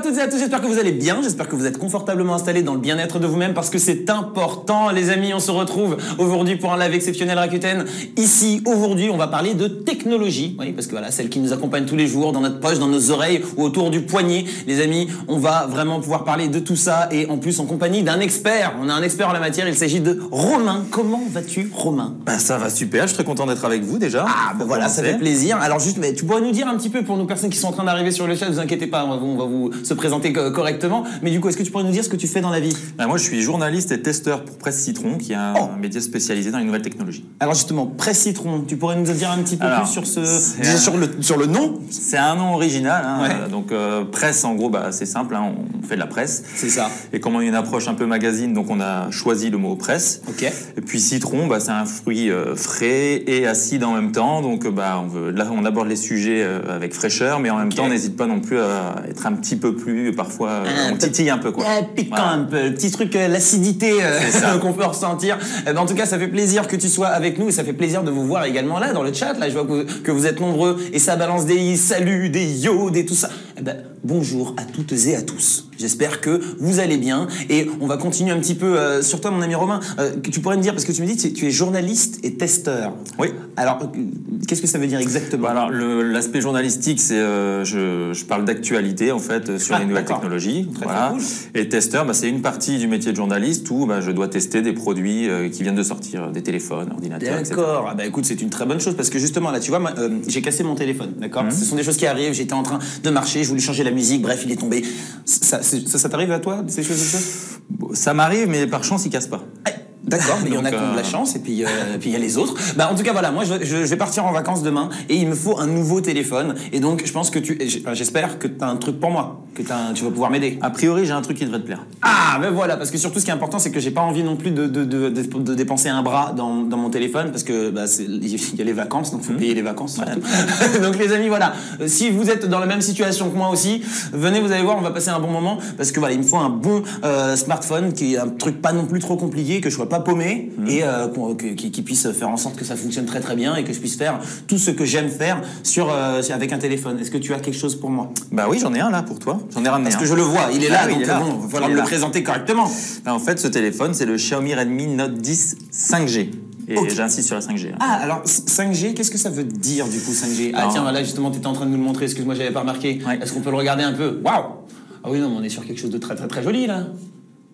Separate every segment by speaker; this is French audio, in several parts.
Speaker 1: à toutes et à tous, j'espère que vous allez bien, j'espère que vous êtes confortablement installés dans le bien-être de vous-même parce que c'est important les amis, on se retrouve aujourd'hui pour un live exceptionnel Rakuten. Ici, aujourd'hui, on va parler de technologie, oui, parce que voilà, celle qui nous accompagne tous les jours, dans notre poche, dans nos oreilles ou autour du poignet. Les amis, on va vraiment pouvoir parler de tout ça et en plus en compagnie d'un expert. On a un expert en la matière, il s'agit de Romain. Comment vas-tu Romain?
Speaker 2: Ça va super, je suis très content d'être avec vous déjà.
Speaker 1: Ah ben voilà, ça fait plaisir. Alors juste, mais tu pourrais nous dire un petit peu pour nos personnes qui sont en train d'arriver sur le chat, ne vous inquiétez pas, on va vous se présenter correctement. Mais du coup, est-ce que tu pourrais nous dire ce que tu fais dans la vie?
Speaker 2: Moi, je suis journaliste et testeur pour Presse Citron, qui est un média spécialisé dans les nouvelles technologies.
Speaker 1: Alors justement, Presse Citron, tu pourrais nous dire un petit peu plus sur sur le nom?
Speaker 2: C'est un nom original. Hein, ouais. Donc Presse, en gros, c'est simple, hein, on fait de la presse.
Speaker 1: C'est ça.
Speaker 2: Et comme on a une approche un peu magazine, donc on a choisi le mot presse.
Speaker 1: Ok.
Speaker 2: Et puis Citron, c'est un fruit frais et acide en même temps. Donc on aborde les sujets avec fraîcheur, mais en même temps, on n'hésite pas non plus à être un petit peu plus, parfois, on titille un peu, quoi.
Speaker 1: Piquant un peu, le petit truc, l'acidité qu'on peut ressentir. En tout cas, ça fait plaisir que tu sois avec nous et ça fait plaisir de vous voir également là, dans le chat. Là, je vois que vous êtes nombreux et ça balance des saluts, des yo, des tout ça. Bonjour à toutes et à tous. J'espère que vous allez bien et on va continuer un petit peu sur toi, mon ami Romain. Que tu pourrais me dire, parce que tu me dis que tu es journaliste et testeur.
Speaker 2: Oui.
Speaker 1: Alors, qu'est-ce que ça veut dire exactement?
Speaker 2: Alors, l'aspect journalistique, c'est je parle d'actualité en fait sur les nouvelles technologies.
Speaker 1: Très cool.
Speaker 2: Et testeur, c'est une partie du métier de journaliste où je dois tester des produits qui viennent de sortir, des téléphones, ordinateurs, etc.
Speaker 1: D'accord. Écoute, c'est une très bonne chose parce que justement là, tu vois, j'ai cassé mon téléphone, d'accord. Ce sont des choses qui arrivent. J'étais en train de marcher, je voulais changer la musique, bref, il est tombé. Ça t'arrive à toi, ces choses?
Speaker 2: Ça m'arrive, mais par chance, il casse pas.
Speaker 1: D'accord, mais il y en a qui ont de la chance et puis il y a les autres. En tout cas voilà, moi je vais partir en vacances demain et il me faut un nouveau téléphone et donc je pense que j'espère que tu as un truc pour moi, que tu vas pouvoir m'aider.
Speaker 2: A priori, j'ai un truc qui devrait te plaire.
Speaker 1: Ah ben voilà, parce que surtout ce qui est important c'est que j'ai pas envie non plus de dépenser un bras dans mon téléphone parce que il y a les vacances donc faut payer les vacances surtout. Ouais. Donc les amis voilà, si vous êtes dans la même situation que moi aussi, venez, vous allez voir, on va passer un bon moment parce que voilà, il me faut un bon smartphone qui est un truc pas non plus trop compliqué, que je sois pas paumé et qui puisse faire en sorte que ça fonctionne très très bien et que je puisse faire tout ce que j'aime faire avec un téléphone. Est-ce que tu as quelque chose pour moi?
Speaker 2: Oui, j'en ai un là pour toi. J'en ai ramené.
Speaker 1: Parce que je le vois, il est là, donc il va falloir me le présenter correctement.
Speaker 2: En fait, ce téléphone, c'est le Xiaomi Redmi Note 10 5G. Et j'insiste sur la 5G.
Speaker 1: Alors 5G, qu'est-ce que ça veut dire du coup 5G? Tiens, là justement, tu étais en train de nous le montrer, excuse-moi, j'avais pas remarqué. Ouais. Est-ce qu'on peut le regarder un peu? Waouh! Ah oui, non, mais on est sur quelque chose de très très très joli là.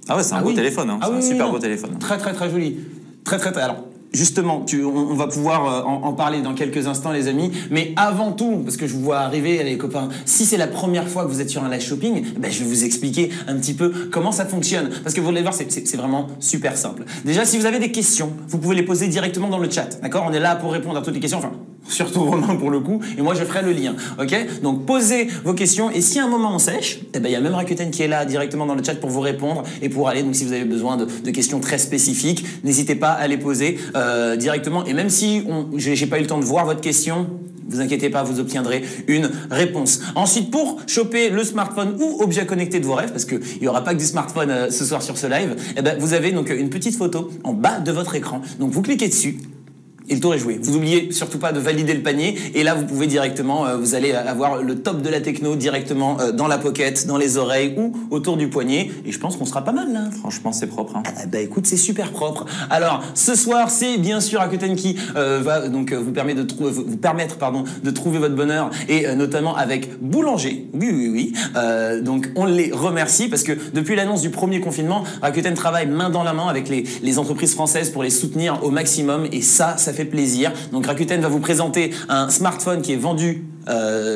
Speaker 2: Ah ouais, c'est un beau téléphone, hein. C'est un super beau téléphone.
Speaker 1: Très très très joli. Très. Alors, justement, on va pouvoir en parler dans quelques instants, les amis. Mais avant tout, parce que je vous vois arriver, les copains, si c'est la première fois que vous êtes sur un live shopping, je vais vous expliquer un petit peu comment ça fonctionne. Parce que vous allez voir, c'est vraiment super simple. Déjà, si vous avez des questions, vous pouvez les poser directement dans le chat. D'accord? On est là pour répondre à toutes les questions. Enfin, surtout Romain pour le coup, et moi je ferai le lien, ok? Donc posez vos questions, et si à un moment on sèche, il y a même Rakuten qui est là directement dans le chat pour vous répondre et pour aller, donc si vous avez besoin de questions très spécifiques, n'hésitez pas à les poser directement, et même si j'ai pas eu le temps de voir votre question, vous inquiétez pas, vous obtiendrez une réponse. Ensuite, pour choper le smartphone ou objet connecté de vos rêves, parce qu'il n'y aura pas que du smartphone ce soir sur ce live, vous avez donc une petite photo en bas de votre écran, donc vous cliquez dessus, et le tour est joué. Vous n'oubliez surtout pas de valider le panier. Et là, vous pouvez directement, vous allez avoir le top de la techno directement dans la pocket, dans les oreilles ou autour du poignet. Et je pense qu'on sera pas mal là.
Speaker 2: Franchement, c'est propre. Hein.
Speaker 1: Écoute, c'est super propre. Alors, ce soir, c'est bien sûr Rakuten qui va donc vous permettre de trouver votre bonheur et notamment avec Boulanger. Oui. Donc, on les remercie parce que depuis l'annonce du premier confinement, Rakuten travaille main dans la main avec les entreprises françaises pour les soutenir au maximum. Et ça fait plaisir. Donc Rakuten va vous présenter un smartphone qui est vendu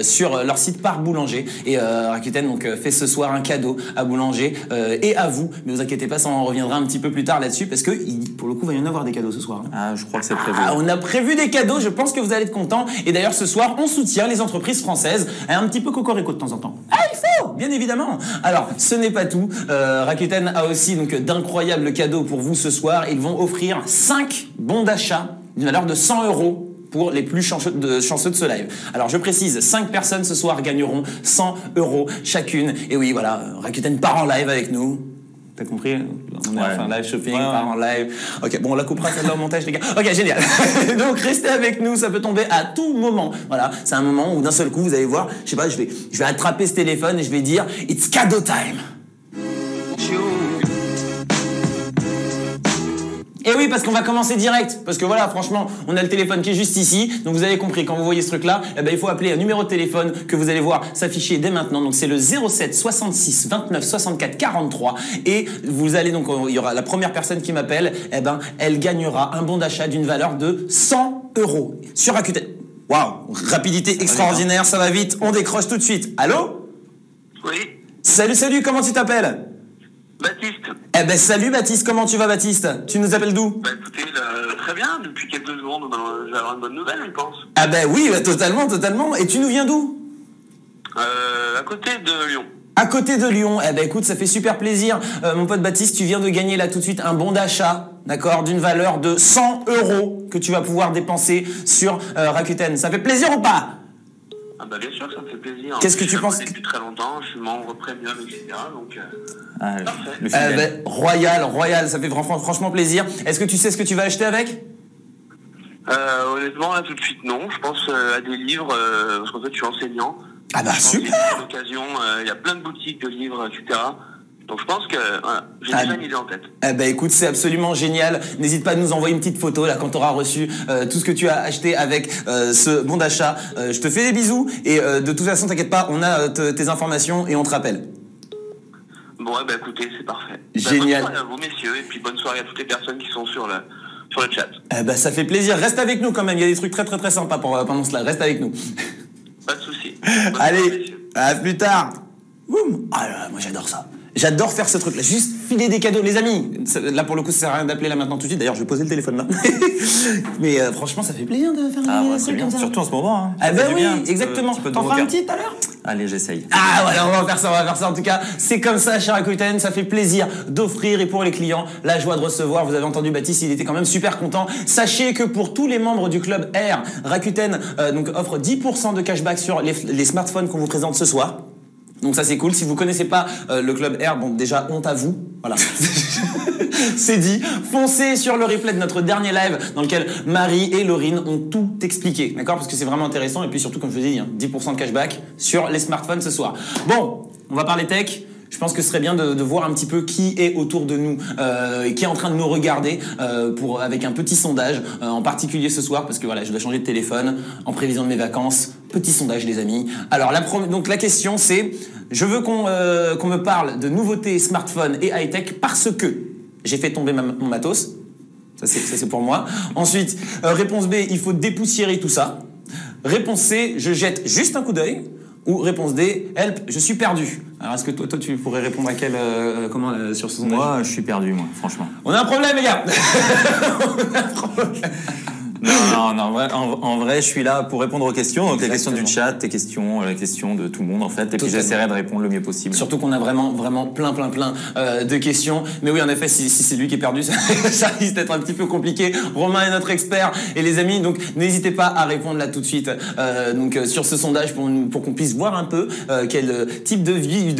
Speaker 1: sur leur site par Boulanger et Rakuten donc fait ce soir un cadeau à Boulanger et à vous, mais vous inquiétez pas, ça on reviendra un petit peu plus tard là-dessus parce que pour le coup il va y en avoir des cadeaux ce soir.
Speaker 2: Je crois que c'est prévu.
Speaker 1: On a prévu des cadeaux, je pense que vous allez être contents, et d'ailleurs ce soir on soutient les entreprises françaises, un petit peu cocorico de temps en temps. Il faut, bien évidemment. Alors ce n'est pas tout, Rakuten a aussi donc d'incroyables cadeaux pour vous ce soir. Ils vont offrir 5 bons d'achat d'une valeur de 100 € pour les plus chanceux de ce live. Alors je précise, 5 personnes ce soir gagneront 100 € chacune. Et oui, voilà, Rakuten part en live avec nous. T'as compris? On est
Speaker 2: Ouais.
Speaker 1: en fin live shopping,
Speaker 2: Ouais, ouais.
Speaker 1: part en live. Ok, bon, on la coupera celle-là au montage, les gars. Ok, génial. Donc, restez avec nous, ça peut tomber à tout moment. Voilà, c'est un moment où d'un seul coup, vous allez voir, je sais pas, je vais attraper ce téléphone et je vais dire « It's cadeau time ». Et oui, parce qu'on va commencer direct. Parce que voilà, franchement, on a le téléphone qui est juste ici. Donc vous avez compris, quand vous voyez ce truc-là, eh ben, il faut appeler un numéro de téléphone que vous allez voir s'afficher dès maintenant. Donc c'est le 07 66 29 64 43. Et vous allez donc, il y aura la première personne qui m'appelle, eh ben, elle gagnera un bon d'achat d'une valeur de 100 € sur Rakuten. Waouh, rapidité extraordinaire, ça va vite. On décroche tout de suite. Allô?
Speaker 3: Oui,
Speaker 1: Salut, comment tu t'appelles?
Speaker 3: Baptiste.
Speaker 1: Eh ben salut Baptiste, comment tu vas Baptiste? Tu nous appelles d'où?
Speaker 3: Bah écoutez, très bien, depuis quelques secondes, je vais avoir une bonne nouvelle, je pense.
Speaker 1: Ah ben oui, bah, totalement. Et tu nous viens d'où?
Speaker 3: À côté de Lyon.
Speaker 1: À côté de Lyon. Eh ben écoute, ça fait super plaisir. Mon pote Baptiste, tu viens de gagner là tout de suite un bon d'achat, d'accord, d'une valeur de 100 € que tu vas pouvoir dépenser sur Rakuten. Ça fait plaisir ou pas?
Speaker 3: Ah bah bien sûr que ça me fait plaisir.
Speaker 1: Qu'est-ce que tu penses?
Speaker 3: Depuis très longtemps, je suis membre premium, etc. Donc, parfait.
Speaker 2: Le fidèle.
Speaker 1: Ben, royal, ça fait franchement plaisir. Est-ce que tu sais ce que tu vas acheter avec?
Speaker 3: Honnêtement, là tout de suite, non. Je pense à des livres, parce qu'en fait, je suis enseignant.
Speaker 1: Ah bah
Speaker 3: Je pense
Speaker 1: super.
Speaker 3: qu'à l'occasion, il y a plein de boutiques de livres, etc. Donc je pense que voilà, j'ai déjà une idée en tête.
Speaker 1: Eh ben écoute, c'est absolument génial. N'hésite pas à nous envoyer une petite photo là quand tu auras reçu tout ce que tu as acheté avec ce bon d'achat. Je te fais des bisous et de toute façon, t'inquiète pas, on a tes informations et on te rappelle.
Speaker 3: Bon, bah écoutez, c'est parfait.
Speaker 1: Génial.
Speaker 3: Bonne soirée à vous, messieurs, et puis bonne soirée à toutes les personnes qui sont sur le chat.
Speaker 1: Eh ben ça fait plaisir. Reste avec nous quand même. Il y a des trucs très sympas pendant cela. Reste avec nous.
Speaker 3: Pas de soucis. Bonne soirée,
Speaker 1: Allez,
Speaker 3: messieurs.
Speaker 1: à plus tard. Boum. Ah là, moi j'adore ça. J'adore faire ce truc-là, juste filer des cadeaux, les amis. Là pour le coup, ça sert à rien d'appeler là maintenant tout de suite. D'ailleurs, je vais poser le téléphone là. Mais franchement, ça fait plaisir de faire
Speaker 2: Ah
Speaker 1: des
Speaker 2: ouais, c'est
Speaker 1: trucs
Speaker 2: bien,
Speaker 1: comme ça.
Speaker 2: surtout en ce moment. Hein.
Speaker 1: Ah
Speaker 2: Ça
Speaker 1: bah
Speaker 2: fait du
Speaker 1: oui,
Speaker 2: bien, un petit peu-
Speaker 1: exactement.
Speaker 2: un petit peu de
Speaker 1: T'en feras
Speaker 2: rocker.
Speaker 1: un petit tout à l'heure?
Speaker 2: Allez, j'essaye.
Speaker 1: Ah voilà, on va faire ça en tout cas. C'est comme ça, cher Rakuten, ça fait plaisir d'offrir et pour les clients, la joie de recevoir. Vous avez entendu Baptiste, il était quand même super content. Sachez que pour tous les membres du club R, Rakuten donc offre 10% de cashback sur les smartphones qu'on vous présente ce soir. Donc ça c'est cool. Si vous connaissez pas le club R, bon déjà honte à vous. Voilà. C'est dit. Foncez sur le replay de notre dernier live dans lequel Marie et Laurine ont tout expliqué. D'accord? Parce que c'est vraiment intéressant. Et puis surtout, comme je vous ai dit, hein, 10% de cashback sur les smartphones ce soir. Bon, on va parler tech. Je pense que ce serait bien de voir un petit peu qui est autour de nous et qui est en train de nous regarder avec un petit sondage, en particulier ce soir, parce que voilà, je dois changer de téléphone en prévision de mes vacances. Petit sondage, les amis. Alors, donc la question, c'est, je veux qu'on me parle de nouveautés smartphones et high-tech parce que j'ai fait tomber mon matos. Ça, c'est pour moi. Ensuite, réponse B, il faut dépoussiérer tout ça. Réponse C, je jette juste un coup d'œil. Ou réponse D, help, je suis perdu. Alors est-ce que toi tu pourrais répondre à quel sur ce sondage?
Speaker 2: Moi, je suis perdu, moi, franchement.
Speaker 1: On a un problème, les gars.
Speaker 2: Non, en vrai, je suis là pour répondre aux questions. Donc, les questions
Speaker 1: Exactement.
Speaker 2: du chat, tes questions, les questions de tout le monde, en fait. Et puis,
Speaker 1: Totalement.
Speaker 2: j'essaierai de répondre le mieux possible.
Speaker 1: Surtout qu'on a vraiment plein de questions. Mais oui, en effet, si c'est lui qui est perdu, ça risque d'être un petit peu compliqué. Romain est notre expert. Et les amis, donc n'hésitez pas à répondre là tout de suite sur ce sondage pour qu'on puisse voir un peu quel type de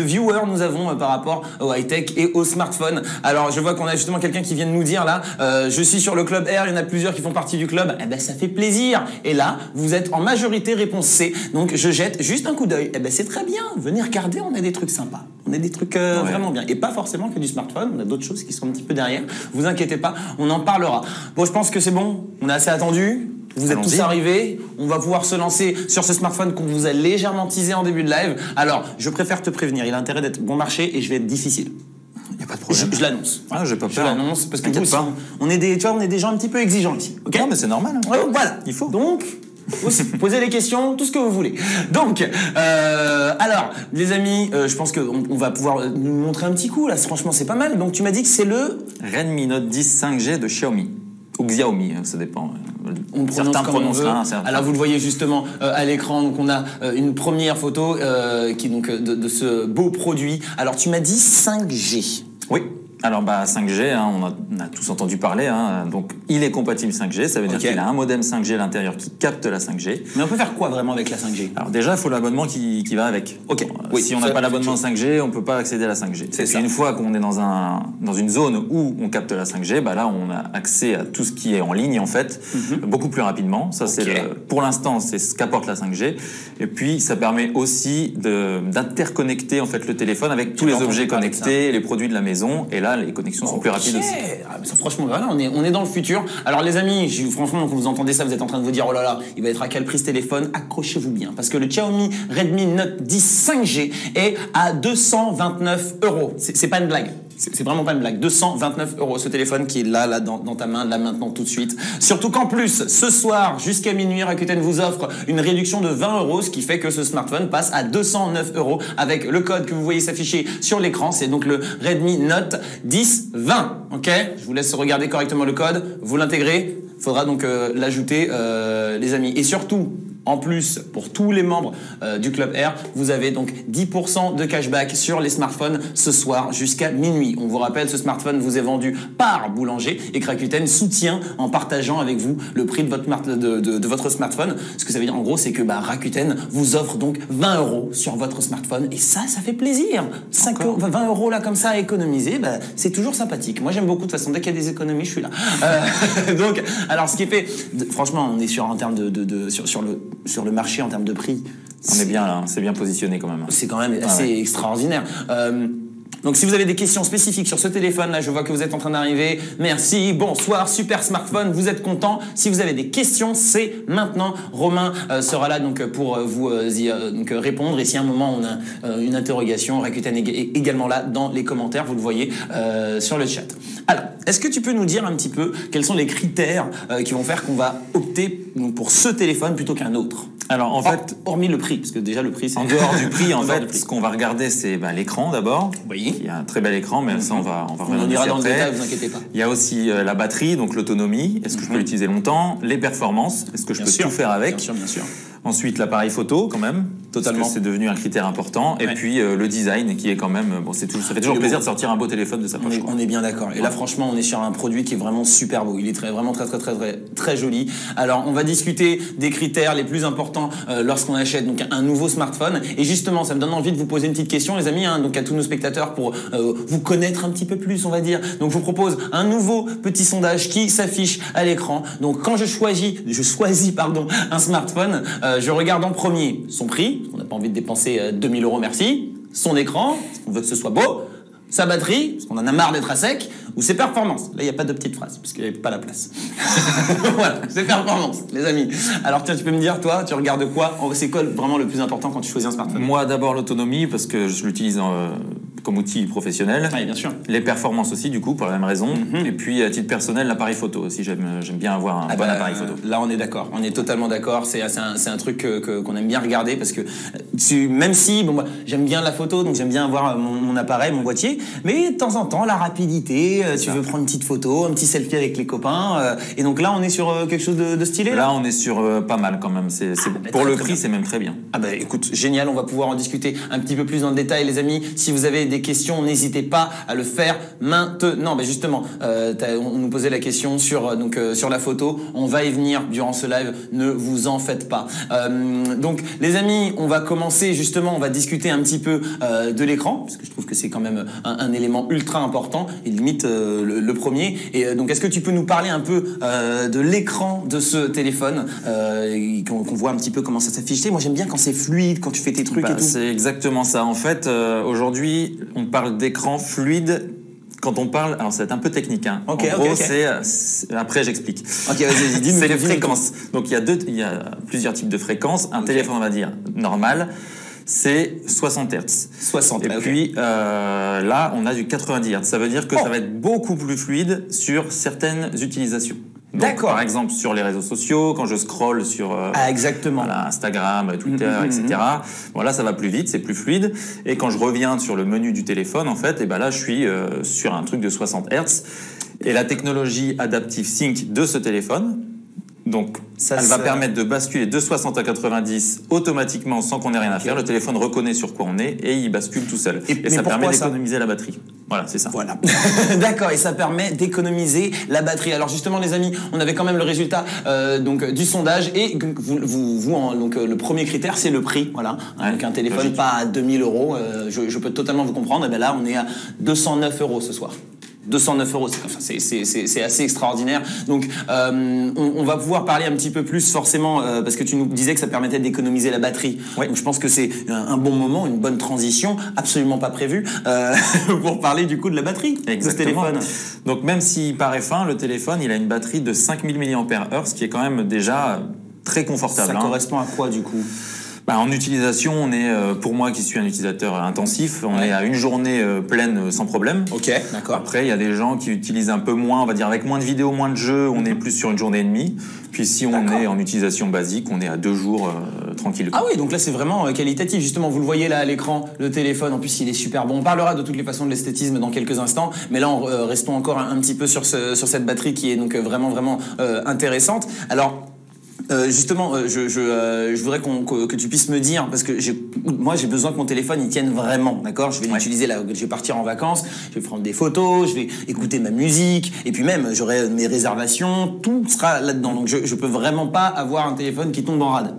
Speaker 1: viewers nous avons par rapport au high-tech et au smartphone. Alors, je vois qu'on a justement quelqu'un qui vient de nous dire là, je suis sur le club R, il y en a plusieurs qui font partie du club. Eh ben, ça fait plaisir. Et là, vous êtes en majorité réponse C. Donc, je jette juste un coup d'œil. Eh ben, c'est très bien. Venez regarder, on a des trucs sympas. On a des trucs vraiment bien. Et pas forcément que du smartphone. On a d'autres choses qui sont un petit peu derrière. Vous inquiétez pas, on en parlera. Bon, je pense que c'est bon. On a assez attendu. Vous êtes
Speaker 2: Allons-y.
Speaker 1: tous arrivés. On va pouvoir se lancer sur ce smartphone qu'on vous a légèrement teasé en début de live. Alors, je préfère te prévenir. Il a intérêt d'être bon marché et je vais être difficile.
Speaker 2: Il n'y a pas de problème.
Speaker 1: Je l'annonce.
Speaker 2: Ah, j'ai pas
Speaker 1: Je
Speaker 2: peur.
Speaker 1: l'annonce parce que
Speaker 2: T'inquiète
Speaker 1: nous aussi,
Speaker 2: pas.
Speaker 1: on est des gens un petit peu exigeants ici. Ok?
Speaker 2: Non, mais c'est normal. Hein.
Speaker 1: Ouais, voilà.
Speaker 2: Il faut.
Speaker 1: Donc, aussi, posez les questions, tout ce que vous voulez. Donc, alors, les amis, je pense qu'on va pouvoir nous montrer un petit coup, là. Franchement, c'est pas mal. Donc, tu m'as dit que c'est le...
Speaker 2: Redmi Note 10 5G de Xiaomi. Ou Xiaomi, ça dépend.
Speaker 1: On prononce
Speaker 2: Certains
Speaker 1: comme on
Speaker 2: prononcent
Speaker 1: veut.
Speaker 2: l'un, certains.
Speaker 1: Alors, vous le voyez justement à l'écran. Donc, on a une première photo qui est donc de ce beau produit. Alors, tu m'as dit 5G.
Speaker 2: Oui. Alors 5G, hein, on a tous entendu parler, hein, donc il est compatible 5G, ça veut dire qu'il a un modem 5G à l'intérieur qui capte la 5G.
Speaker 1: Mais on peut faire quoi vraiment avec la 5G?
Speaker 2: Alors déjà, il faut l'abonnement qui va avec.
Speaker 1: Ok.
Speaker 2: Si on n'a pas l'abonnement 5G, on ne peut pas accéder à la 5G.
Speaker 1: C'est ça.
Speaker 2: Une fois qu'on est dans une zone où on capte la 5G, là on a accès à tout ce qui est en ligne en fait, beaucoup plus rapidement. Ça pour l'instant, c'est ce qu'apporte la 5G. Et puis ça permet aussi d'interconnecter en fait le téléphone avec tous les objets connectés, les produits de la maison. Et là, les connexions sont plus rapides aussi.
Speaker 1: Franchement, voilà, on est dans le futur. Alors les amis, franchement, quand vous entendez ça, vous êtes en train de vous dire, oh là là, il va être à quel prix ce téléphone? Accrochez-vous bien, parce que le Xiaomi Redmi Note 10 5G est à 229 €. C'est pas une blague. C'est vraiment pas une blague. 229 € ce téléphone qui est là dans ta main, là maintenant tout de suite. Surtout qu'en plus, ce soir, jusqu'à minuit, Rakuten vous offre une réduction de 20 €, ce qui fait que ce smartphone passe à 209 € avec le code que vous voyez s'afficher sur l'écran. C'est donc le Redmi Note 10 20. Ok? Je vous laisse regarder correctement le code. Vous l'intégrez. Faudra donc l'ajouter, les amis. Et surtout, en plus, pour tous les membres du Club Air, vous avez donc 10% de cashback sur les smartphones ce soir jusqu'à minuit. On vous rappelle, ce smartphone vous est vendu par Boulanger et Rakuten soutient en partageant avec vous le prix de votre smartphone. Ce que ça veut dire en gros, c'est que Rakuten vous offre donc 20 € sur votre smartphone et ça fait plaisir. 20 € là comme ça à économiser, c'est toujours sympathique. Moi j'aime beaucoup, de toute façon, dès qu'il y a des économies, je suis là. Donc, alors ce qui est fait, franchement, on est sur en termes sur le marché en termes de prix.
Speaker 2: On est bien là, c'est bien positionné quand même.
Speaker 1: C'est quand même assez extraordinaire. Donc si vous avez des questions spécifiques sur ce téléphone, là je vois que vous êtes en train d'arriver. Merci, bonsoir, super smartphone, vous êtes content. Si vous avez des questions, c'est maintenant. Romain sera là donc pour vous répondre. Et si à un moment on a une interrogation, Rakuten est également là dans les commentaires, vous le voyez sur le chat. Alors, est-ce que tu peux nous dire un petit peu quels sont les critères qui vont faire qu'on va opter pour ce téléphone plutôt qu'un autre?
Speaker 2: Alors en fait,
Speaker 1: hormis le prix, parce que déjà le prix c'est...
Speaker 2: En dehors du prix, en fait, ce qu'on va regarder, c'est l'écran d'abord.
Speaker 1: Oui.
Speaker 2: Il y a un très bel écran, mais ça on va revenir
Speaker 1: on ira dans le
Speaker 2: après.
Speaker 1: détail, vous inquiétez pas.
Speaker 2: Il y a aussi la batterie, donc l'autonomie. Est-ce que je peux l'utiliser longtemps? Les performances. Est-ce que je peux tout faire avec?
Speaker 1: Bien sûr.
Speaker 2: Ensuite, l'appareil photo, quand même.
Speaker 1: Totalement.
Speaker 2: Parce que c'est devenu un critère important. Et puis, le design, qui est quand même... ça fait toujours plaisir de sortir un beau téléphone de sa poche.
Speaker 1: On est bien d'accord. Et là, franchement, on est sur un produit qui est vraiment super beau. Il est vraiment très joli. Alors, on va discuter des critères les plus importants lorsqu'on achète donc un nouveau smartphone. Et justement, ça me donne envie de vous poser une petite question, les amis, donc à tous nos spectateurs, pour vous connaître un petit peu plus, on va dire. Donc, je vous propose un nouveau petit sondage qui s'affiche à l'écran. Donc, quand je choisis un smartphone, je regarde en premier son prix, on n'a pas envie de dépenser 2000 €, merci, son écran, parce qu'on veut que ce soit beau, sa batterie, parce qu'on en a marre d'être à sec, ou ses performances. Là, il n'y a pas de petite phrase, parce qu'il n'y avait pas la place. Voilà, ses performances, les amis. Alors, tiens, tu peux me dire, toi, tu regardes quoi? C'est quoi vraiment le plus important quand tu choisis un smartphone?
Speaker 2: Moi, d'abord l'autonomie, parce que je l'utilise comme outil professionnel.
Speaker 1: Oui, bien sûr.
Speaker 2: Les performances aussi, du coup, pour la même raison. Et puis, à titre personnel, l'appareil photo aussi. J'aime bien avoir un bon appareil photo.
Speaker 1: Là, on est d'accord. On est totalement d'accord. C'est un truc qu'on aime bien regarder parce que même si, moi, j'aime bien la photo, donc j'aime bien avoir mon appareil, mon boîtier, mais de temps en temps, la rapidité, tu veux prendre une petite photo, un petit selfie avec les copains. Et donc là, on est sur quelque chose de stylé.
Speaker 2: Là, on est sur pas mal quand même. Pour le prix, c'est même très bien.
Speaker 1: Écoute, génial. On va pouvoir en discuter un petit peu plus dans le détail, les amis. Si vous avez des questions, n'hésitez pas à le faire maintenant. Justement, on nous posait la question sur la photo. On va y venir durant ce live. Ne vous en faites pas. Donc, les amis, on va commencer justement. On va discuter un petit peu de l'écran, parce que je trouve que c'est quand même un élément ultra important et limite le premier. Et donc, est-ce que tu peux nous parler un peu de l'écran de ce téléphone, qu'on voit un petit peu comment ça s'affiche? Moi, j'aime bien quand c'est fluide, quand tu fais tes trucs et tout.
Speaker 2: C'est exactement ça. En fait, aujourd'hui, on parle d'écran fluide. Quand on parle, alors ça va être un peu technique, hein. En gros, c'est après j'explique.
Speaker 1: Ok, vas-y, dis-nous.
Speaker 2: C'est les fréquences. Donc il y a plusieurs types de fréquences. Un téléphone, on va dire normal, c'est 60 Hz.
Speaker 1: 60.
Speaker 2: Et puis là, on a du 90 Hz. Ça veut dire que ça va être beaucoup plus fluide sur certaines utilisations.
Speaker 1: D'accord.
Speaker 2: Par exemple, sur les réseaux sociaux, quand je scrolle sur
Speaker 1: exactement.
Speaker 2: Instagram, Twitter, etc. Là, ça va plus vite, c'est plus fluide. Et quand je reviens sur le menu du téléphone, en fait, là, je suis sur un truc de 60 Hz. Et la technologie Adaptive Sync de ce téléphone Donc, elle va permettre de basculer de 60 à 90 automatiquement sans qu'on ait rien à faire. Le téléphone reconnaît sur quoi on est et il bascule tout seul. Et ça permet d'économiser la batterie. Voilà, c'est ça.
Speaker 1: Voilà. D'accord, et ça permet d'économiser la batterie. Alors justement, les amis, on avait quand même le résultat donc du sondage et donc le premier critère, c'est le prix. Voilà. Ouais, donc un téléphone logique. Pas à 2000 €. Je peux totalement vous comprendre. Et bien là, on est à 209 € ce soir. 209 €, c'est assez extraordinaire. Donc, on va pouvoir parler un petit peu plus forcément parce que tu nous disais que ça permettait d'économiser la batterie. Ouais. Donc, je pense que c'est un bon moment, une bonne transition, absolument pas prévue, pour parler du coup de la batterie.
Speaker 2: Exactement.
Speaker 1: De ce téléphone.
Speaker 2: Donc, même s'il paraît fin, le téléphone, il a une batterie de 5000 mAh, ce qui est quand même déjà très confortable.
Speaker 1: Ça correspond à quoi du coup ?
Speaker 2: En utilisation, on est, pour moi qui suis un utilisateur intensif, on est à une journée pleine sans problème.
Speaker 1: Ok, d'accord.
Speaker 2: Après, il y a des gens qui utilisent un peu moins, on va dire avec moins de vidéos, moins de jeux, on est plus sur une journée et demie. Puis si on est en utilisation basique, on est à 2 jours tranquille.
Speaker 1: Ah oui, donc là c'est vraiment qualitatif. Justement, vous le voyez là à l'écran, le téléphone, en plus il est super bon. On parlera de toutes les façons de l'esthétisme dans quelques instants, mais là restons encore un petit peu sur cette batterie qui est donc vraiment intéressante. Alors, justement, je voudrais que tu puisses me dire, parce que moi j'ai besoin que mon téléphone il tienne vraiment, d'accord ? Je vais l'utiliser là, je vais partir en vacances, je vais prendre des photos, je vais écouter ma musique, et puis même j'aurai mes réservations, tout sera là-dedans. Donc je peux vraiment pas avoir un téléphone qui tombe en rade.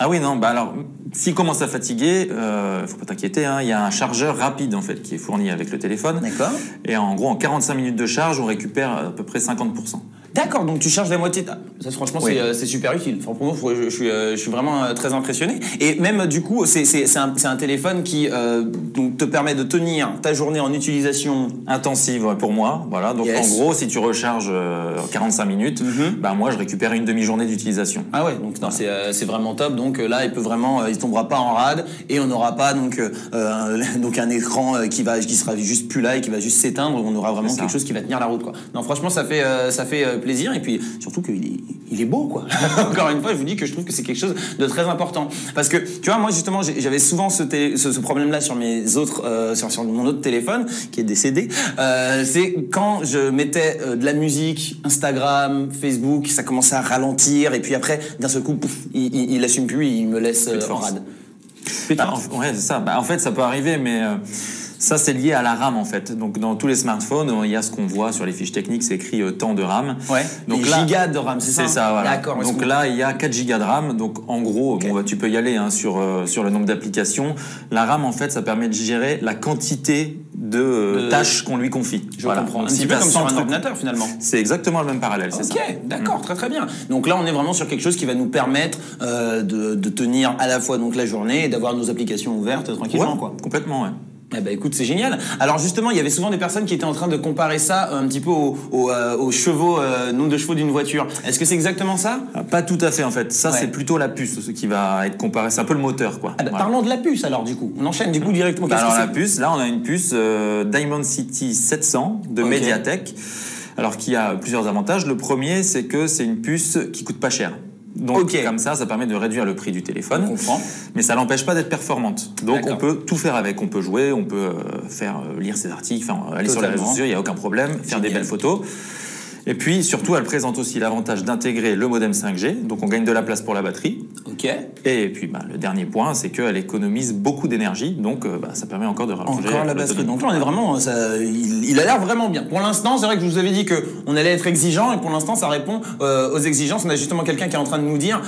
Speaker 2: Ah oui, non, alors, s'il commence à fatiguer, faut pas t'inquiéter, il y a un chargeur rapide, en fait, qui est fourni avec le téléphone.
Speaker 1: D'accord.
Speaker 2: Et en gros, en 45 minutes de charge, on récupère à peu près 50%.
Speaker 1: D'accord, donc tu charges la moitié. Ça, franchement, oui. C'est super utile. Enfin, pour moi, je suis vraiment très impressionné. Et même, du coup, c'est un téléphone qui donc te permet de tenir ta journée en utilisation
Speaker 2: intensive pour moi. Voilà. Donc, en gros, si tu recharges 45 minutes, moi, je récupère une demi-journée d'utilisation.
Speaker 1: Ah ouais, donc c'est vraiment top. Donc là, il tombera pas en rade et on n'aura pas donc un écran qui sera juste plus là et qui va juste s'éteindre. On aura vraiment quelque chose qui va tenir la route, quoi. Non, franchement, ça fait plaisir, et puis surtout qu'il est beau, quoi. Encore une fois, je vous dis que je trouve que c'est quelque chose de très important, parce que tu vois, moi justement j'avais souvent ce problème-là sur mes autres sur mon autre téléphone qui est décédé. C'est quand je mettais de la musique, Instagram, Facebook, ça commençait à ralentir, et puis après d'un seul coup, pouf, il assume plus, il me laisse en rade.
Speaker 2: Ouais, c'est ça. En fait, ça peut arriver, mais ça, c'est lié à la RAM, en fait. Donc, dans tous les smartphones, il y a ce qu'on voit sur les fiches techniques, c'est écrit temps de RAM.
Speaker 1: Ouais. Donc là, gigas de RAM, c'est ça ?
Speaker 2: C'est ça, voilà.
Speaker 1: D'accord.
Speaker 2: Donc là, il y a 4 gigas de RAM. Donc, en gros, tu peux y aller sur le nombre d'applications. La RAM, en fait, ça permet de gérer la quantité de tâches qu'on lui confie.
Speaker 1: Je comprends. Un petit peu comme sur un ordinateur, finalement.
Speaker 2: C'est exactement le même parallèle, c'est ça.
Speaker 1: Ok, d'accord, très bien. Donc là, on est vraiment sur quelque chose qui va nous permettre de tenir à la fois donc la journée et d'avoir nos applications ouvertes tranquillement, quoi.
Speaker 2: Complètement, ouais.
Speaker 1: Eh ben écoute, c'est génial. Alors justement, il y avait souvent des personnes qui étaient en train de comparer ça un petit peu aux chevaux, nombre de chevaux d'une voiture. Est-ce que c'est exactement ça ?
Speaker 2: Pas tout à fait, en fait. Ça, c'est plutôt la puce ce qui va être comparé. C'est un peu le moteur, quoi.
Speaker 1: Parlons de la puce alors, du coup. On enchaîne du coup directement.
Speaker 2: Alors la puce, là, on a une puce Dimensity 700 de Mediatek. Alors qui a plusieurs avantages. Le premier, c'est que c'est une puce qui coûte pas cher. Donc, comme ça permet de réduire le prix du téléphone.
Speaker 1: On comprend.
Speaker 2: Mais ça l'empêche pas d'être performante. Donc, on peut tout faire avec. On peut jouer, on peut lire ses articles, aller sur les réseaux sociaux, il n'y a aucun problème, faire des belles photos. Et puis, surtout, elle présente aussi l'avantage d'intégrer le modem 5G. Donc, on gagne de la place pour la batterie.
Speaker 1: Ok.
Speaker 2: Et puis, le dernier point, c'est qu'elle économise beaucoup d'énergie. Donc, ça permet encore de rallonger
Speaker 1: la batterie. Donc là, on est vraiment... il a l'air vraiment bien. Pour l'instant, c'est vrai que je vous avais dit qu'on allait être exigeant. Et pour l'instant, ça répond aux exigences. On a justement quelqu'un qui est en train de nous dire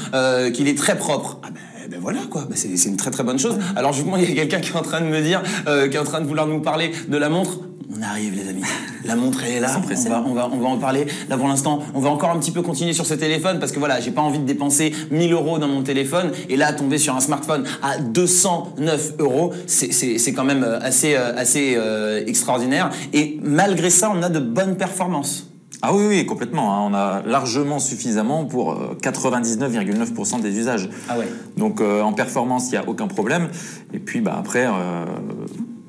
Speaker 1: qu'il est très propre. Ah ben voilà, quoi. C'est une très très bonne chose. Alors, justement, il y a quelqu'un qui est en train de me dire, qui est en train de vouloir nous parler de la montre. On arrive, les amis. La montre, elle est là. On va en parler. Là, pour l'instant, on va encore un petit peu continuer sur ce téléphone parce que voilà, j'ai pas envie de dépenser 1000 € dans mon téléphone et là, tomber sur un smartphone à 209 €, c'est quand même assez extraordinaire. Et malgré ça, on a de bonnes performances.
Speaker 2: Ah oui, complètement. On a largement suffisamment pour 99,9% des usages.
Speaker 1: Ah ouais.
Speaker 2: Donc, en performance, il n'y a aucun problème. Et puis, après...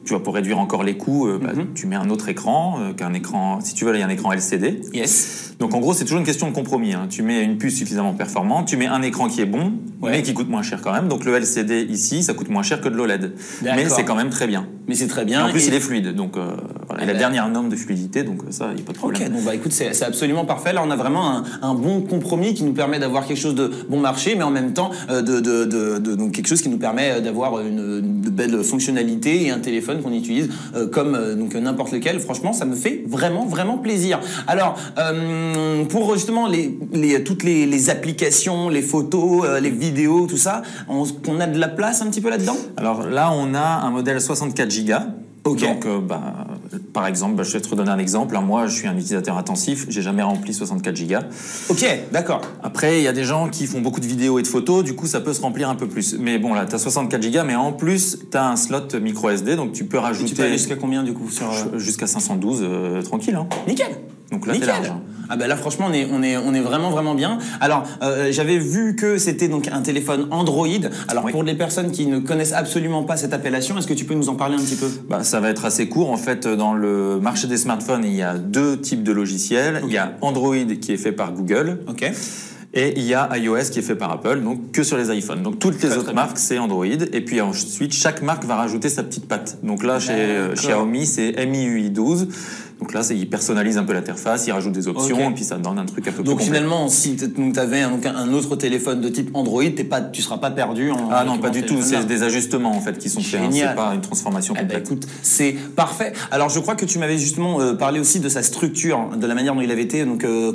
Speaker 2: tu vois, pour réduire encore les coûts, tu mets un autre écran, qu'un écran, si tu veux, là, il y a un écran LCD.
Speaker 1: Yes.
Speaker 2: Donc, en gros, c'est toujours une question de compromis. Tu mets une puce suffisamment performante, tu mets un écran qui est bon, mais qui coûte moins cher quand même. Donc, le LCD, ici, ça coûte moins cher que de l'OLED. Mais c'est quand même très bien.
Speaker 1: Mais c'est très bien.
Speaker 2: Et en plus, il est fluide, donc... voilà. Et la dernière norme de fluidité, donc ça, il n'y a pas de problème.
Speaker 1: Ok, donc écoute, c'est absolument parfait. Là, on a vraiment un bon compromis qui nous permet d'avoir quelque chose de bon marché, mais en même temps donc quelque chose qui nous permet d'avoir une belle fonctionnalité et un téléphone qu'on utilise comme donc n'importe lequel. Franchement, ça me fait vraiment plaisir. Alors, pour justement toutes les applications, les photos, les vidéos, tout ça, on a de la place un petit peu là-dedans?
Speaker 2: Alors là, on a un modèle 64 Go.
Speaker 1: Ok.
Speaker 2: Donc, par exemple, je vais te redonner un exemple. Moi, je suis un utilisateur intensif. J'ai jamais rempli 64 Go.
Speaker 1: Ok, d'accord.
Speaker 2: Après, il y a des gens qui font beaucoup de vidéos et de photos. Du coup, ça peut se remplir un peu plus. Mais bon, là, tu as 64 Go, mais en plus, tu as un slot micro SD. Donc, tu peux rajouter...
Speaker 1: Tu peux aller jusqu'à combien, du coup,
Speaker 2: Jusqu'à 512, tranquille. Hein.
Speaker 1: Nickel.
Speaker 2: Donc là, t'es large.
Speaker 1: Ah ben là, franchement, on est vraiment bien. Alors, j'avais vu que c'était donc un téléphone Android. Alors, pour les personnes qui ne connaissent absolument pas cette appellation, est-ce que tu peux nous en parler un petit peu?
Speaker 2: Ça va être assez court. En fait, dans le marché des smartphones, il y a deux types de logiciels. Il y a Android qui est fait par Google.
Speaker 1: Ok.
Speaker 2: Et il y a iOS qui est fait par Apple, donc que sur les iPhones. Donc toutes les autres marques, c'est Android. Et puis ensuite, chaque marque va rajouter sa petite patte. Donc là, chez Xiaomi, c'est MIUI 12. Donc là, ils personnalisent un peu l'interface, ils rajoutent des options, et puis ça donne un truc un peu plus complet.
Speaker 1: Donc finalement, si tu avais un autre téléphone de type Android, tu seras pas perdu
Speaker 2: Ah non, pas du tout. C'est des ajustements en fait qui sont faits. C'est pas une transformation complète.
Speaker 1: Écoute, c'est parfait. Alors je crois que tu m'avais justement parlé aussi de sa structure, de la manière dont il avait été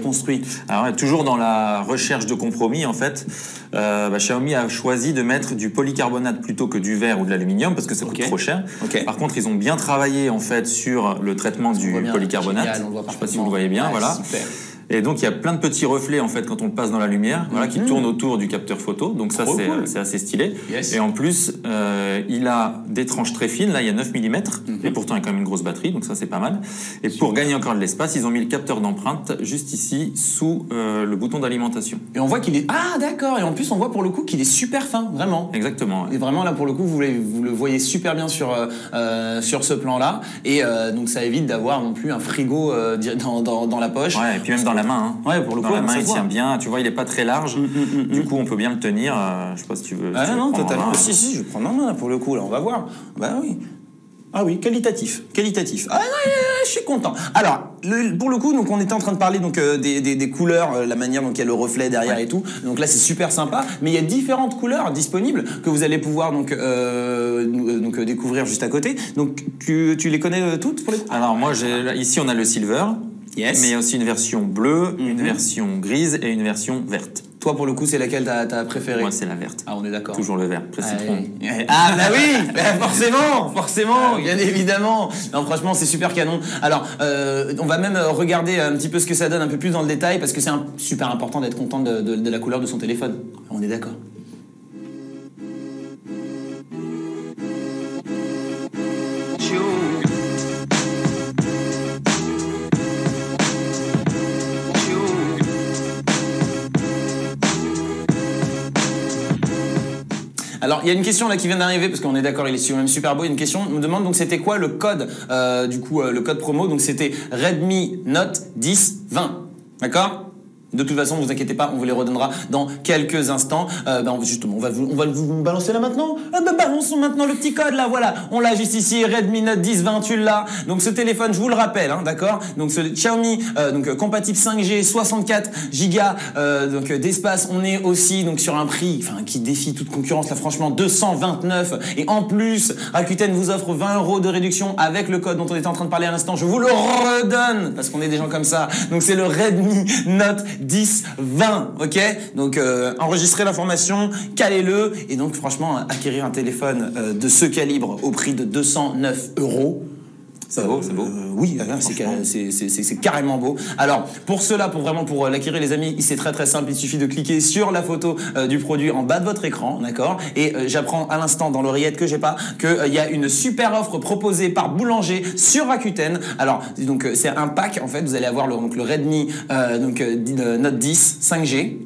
Speaker 1: construit.
Speaker 2: Alors toujours dans la recherche de compromis en fait, Xiaomi a choisi de mettre du polycarbonate plutôt que du verre ou de l'aluminium parce que ça coûte trop cher. Par contre, ils ont bien travaillé en fait sur le traitement du polycarbonate.
Speaker 1: Génial,
Speaker 2: je ne sais pas si vous le voyez bien, voilà.
Speaker 1: Super.
Speaker 2: Et donc il y a plein de petits reflets en fait quand on le passe dans la lumière, qui tournent autour du capteur photo. Donc ça c'est assez stylé.
Speaker 1: Yes.
Speaker 2: Et en plus il a des tranches très fines. Là il y a 9 mm et pourtant il y a quand même une grosse batterie, donc ça c'est pas mal. Et pour gagner encore de l'espace, ils ont mis le capteur d'empreinte juste ici sous le bouton d'alimentation.
Speaker 1: Et on voit qu'il est d'accord. Et en plus on voit pour le coup qu'il est super fin, vraiment.
Speaker 2: Exactement. Ouais.
Speaker 1: Et vraiment là pour le coup vous le voyez super bien sur ce plan-là. Et donc ça évite d'avoir non plus un frigo dans la poche.
Speaker 2: Ouais. Et puis même dans la main.
Speaker 1: Ouais, pour le coup,
Speaker 2: dans la main, il tient bien. Tu vois, il est pas très large. Du coup, on peut bien le tenir. Je sais pas si tu veux.
Speaker 1: Non, totalement. Si, je prends ma main là pour le coup. Là, on va voir. Bah oui. Ah oui, qualitatif. Ah non, je suis content. Alors, pour le coup, donc on était en train de parler donc des couleurs, la manière dont il y a le reflet derrière et tout. Donc là, c'est super sympa. Mais il y a différentes couleurs disponibles que vous allez pouvoir donc découvrir juste à côté. Donc tu les connais toutes pour les.
Speaker 2: Alors moi, ici on a le silver.
Speaker 1: Yes.
Speaker 2: Mais il y a aussi une version bleue, une version grise et une version verte.
Speaker 1: Toi, pour le coup, c'est laquelle t'as préférée?
Speaker 2: Moi, c'est la verte.
Speaker 1: Ah, on est d'accord.
Speaker 2: Toujours le vert, citron.
Speaker 1: Ah, bah oui, forcément, bien évidemment. Non, franchement, c'est super canon. Alors, on va même regarder un petit peu ce que ça donne un peu plus dans le détail parce que c'est super important d'être content de la couleur de son téléphone. On est d'accord. Alors, il y a une question là qui vient d'arriver parce qu'on est d'accord, il est quand même super beau. Il y a une question, on me demande donc c'était quoi le code, le code promo. Donc c'était Redmi Note 10 20, d'accord? De toute façon, ne vous inquiétez pas, on vous les redonnera dans quelques instants. Justement, on va vous balancer là maintenant. Balançons maintenant le petit code là, voilà. On l'a juste ici, Redmi Note 10 20, tu l'as. Donc ce téléphone, je vous le rappelle, d'accord. Donc ce Xiaomi, compatible 5G, 64 Go d'espace. On est aussi donc sur un prix, qui défie toute concurrence là, franchement, 229. Et en plus, Rakuten vous offre 20 € de réduction avec le code dont on était en train de parler à l'instant. Je vous le redonne parce qu'on est des gens comme ça. Donc c'est le Redmi Note 10 20, ok. Donc enregistrez l'information, calez-le et donc franchement acquérir un téléphone de ce calibre au prix de 209 €.
Speaker 2: C'est beau, c'est beau.
Speaker 1: Oui, c'est carrément beau. Alors, pour l'acquérir, les amis, c'est très très simple. Il suffit de cliquer sur la photo du produit en bas de votre écran, d'accord. Et j'apprends à l'instant dans l'oreillette que j'ai pas qu'il y a une super offre proposée par Boulanger sur Rakuten. Alors, donc c'est un pack en fait. Vous allez avoir le Redmi Note 10 5G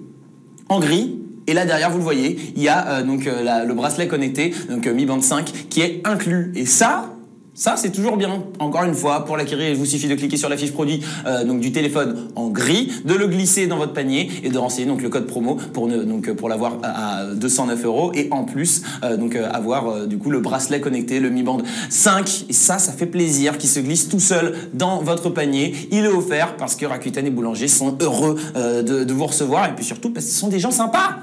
Speaker 1: en gris. Et là derrière, vous le voyez, il y a le bracelet connecté, Mi Band 5, qui est inclus. Et ça, Ça, c'est toujours bien. Encore une fois, pour l'acquérir, il vous suffit de cliquer sur la fiche produit donc du téléphone en gris, de le glisser dans votre panier et de renseigner donc le code promo pour l'avoir à 209 € et en plus avoir du coup le bracelet connecté, le Mi Band 5. Et ça fait plaisir, qui se glisse tout seul dans votre panier. Il est offert parce que Rakuten et Boulanger sont heureux de vous recevoir et puis surtout parce que ce sont des gens sympas.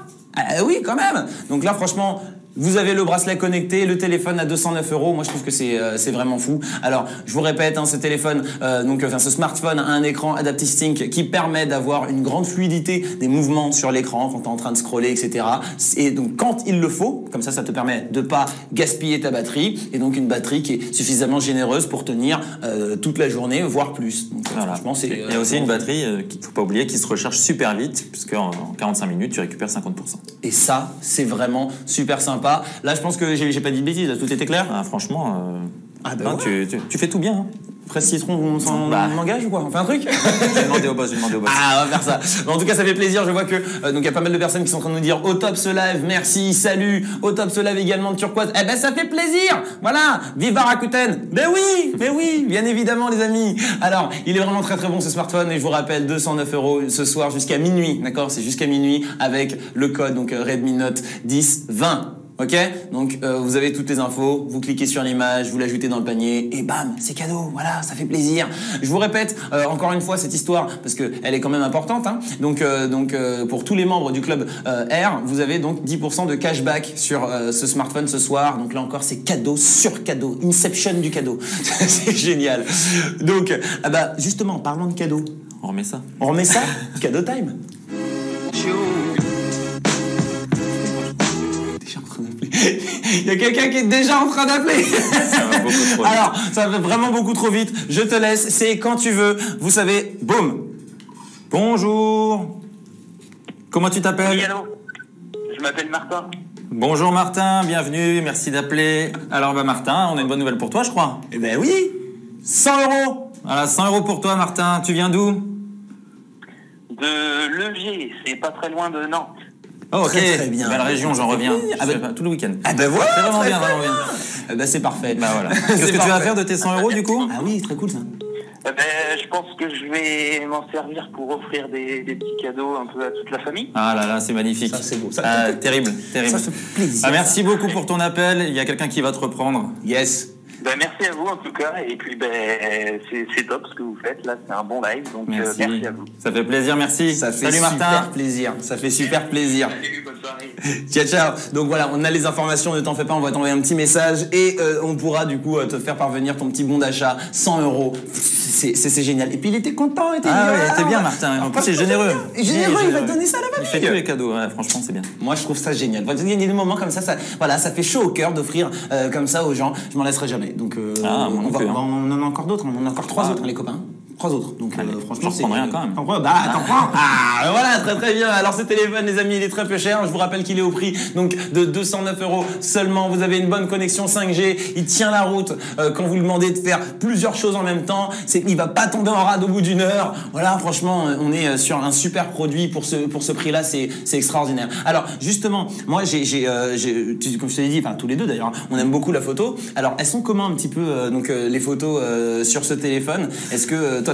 Speaker 1: Oui, quand même. Donc là, franchement. Vous avez le bracelet connecté, le téléphone à 209 €. Moi, je trouve que c'est vraiment fou. Alors, je vous répète, ce téléphone, ce smartphone a un écran Adaptive Sync qui permet d'avoir une grande fluidité des mouvements sur l'écran quand tu es en train de scroller, etc. Et donc, quand il le faut, comme ça te permet de pas gaspiller ta batterie et donc une batterie qui est suffisamment généreuse pour tenir toute la journée, voire plus. Donc,
Speaker 2: voilà.
Speaker 1: Franchement, c'est.
Speaker 2: Il y a aussi une batterie qu'il ne faut pas oublier qui se recharge super vite puisque en 45 minutes, tu récupères 50%.
Speaker 1: Et ça, c'est vraiment super sympa. Là, je pense que j'ai pas dit de bêtises, là, tout était clair.
Speaker 2: Franchement,
Speaker 1: ouais.
Speaker 2: tu fais tout bien. Hein.
Speaker 1: Presse citron, on s'en engage ou quoi? On fait un truc?
Speaker 2: J'ai demandé au boss.
Speaker 1: Ah, on va faire ça. En tout cas, ça fait plaisir. Je vois que donc il y a pas mal de personnes qui sont en train de nous dire au top ce live, merci, salut. Au top ce live également de Turquoise. Eh ben, ça fait plaisir. Voilà. Vive Rakuten. Ben oui, bien évidemment, les amis. Alors, il est vraiment très très bon ce smartphone et je vous rappelle 209 € ce soir jusqu'à minuit. D'accord? C'est jusqu'à minuit avec le code donc Redmi Note 10 20. Ok, donc vous avez toutes les infos, vous cliquez sur l'image, vous l'ajoutez dans le panier et bam, c'est cadeau. Voilà, ça fait plaisir. Je vous répète encore une fois cette histoire parce que elle est quand même importante. Hein. Donc pour tous les membres du club R, vous avez donc 10% de cashback sur ce smartphone ce soir. Donc là encore, c'est cadeau sur cadeau, Inception du cadeau. C'est génial. Donc justement, parlons de cadeau.
Speaker 2: On remet ça.
Speaker 1: Cadeau time. Il y a quelqu'un qui est déjà en train d'appeler.
Speaker 2: Ça va beaucoup trop vite.
Speaker 1: Alors, ça va vraiment beaucoup trop vite. Je te laisse, c'est quand tu veux. Vous savez, boum.
Speaker 2: Bonjour. Comment tu t'appelles?
Speaker 3: Oui, allô. Je m'appelle Martin.
Speaker 2: Bonjour Martin, bienvenue, merci d'appeler. Alors Martin, on a une bonne nouvelle pour toi, je crois.
Speaker 1: Eh ben oui, 100 €.
Speaker 2: Voilà, 100 € pour toi Martin. Tu viens d'où?
Speaker 3: De Levier, c'est pas très loin de Nantes.
Speaker 2: Oh, ok,
Speaker 1: très bien.
Speaker 2: Belle région, j'en reviens. Tout le week-end.
Speaker 1: Ah ben voilà,
Speaker 2: c'est vraiment
Speaker 1: très
Speaker 2: bien,
Speaker 1: bien.
Speaker 2: vraiment bien.
Speaker 1: Eh ben c'est parfait.
Speaker 2: Bah voilà. Qu'est-ce que tu vas faire de tes 100 € du coup?
Speaker 1: Ah oui, très cool ça.
Speaker 3: Je pense que je vais m'en servir pour offrir des petits cadeaux un peu à toute la famille.
Speaker 2: Ah là là, c'est magnifique.
Speaker 1: Ça c'est beau.
Speaker 2: Terrible.
Speaker 1: Ça fait plaisir.
Speaker 2: Merci beaucoup pour ton appel. Il y a quelqu'un qui va te reprendre.
Speaker 1: Yes.
Speaker 3: Merci à vous en tout cas, et puis c'est top ce que vous faites là, c'est un bon live, donc
Speaker 2: merci
Speaker 3: à vous.
Speaker 2: Ça fait plaisir, merci.
Speaker 1: Salut Martin. Ça fait super plaisir.
Speaker 3: Salut, bonne soirée.
Speaker 1: Ciao. Donc voilà, on a les informations, ne t'en fais pas, on va t'envoyer un petit message et on pourra du coup te faire parvenir ton petit bon d'achat, 100 €. C'est génial. Et puis il était content, il était
Speaker 2: bien Martin. En plus c'est généreux.
Speaker 1: Généreux, il va te donner ça à la famille.
Speaker 2: Il fait tous les cadeaux, franchement c'est bien.
Speaker 1: Moi je trouve ça génial. Il y a des moments comme ça fait chaud au cœur d'offrir comme ça aux gens. Je m'en laisserai jamais. Donc on en a encore d'autres, on en a encore 3 autres les copains. 3 autres. Donc franchement,
Speaker 2: je prends rien quand même.
Speaker 1: T'en prends? T'en prends. Voilà, très très bien. Alors ce téléphone, les amis, il est très peu cher. Je vous rappelle qu'il est au prix donc de 209 € seulement. Vous avez une bonne connexion 5G. Il tient la route quand vous lui demandez de faire plusieurs choses en même temps. Il va pas tomber en rade au bout d'une heure. Voilà, franchement, on est sur un super produit pour ce prix-là. C'est extraordinaire. Alors justement, moi comme je te l'ai dit, enfin tous les deux d'ailleurs, on aime beaucoup la photo. Alors elles sont comment un petit peu les photos sur ce téléphone? Est-ce que toi,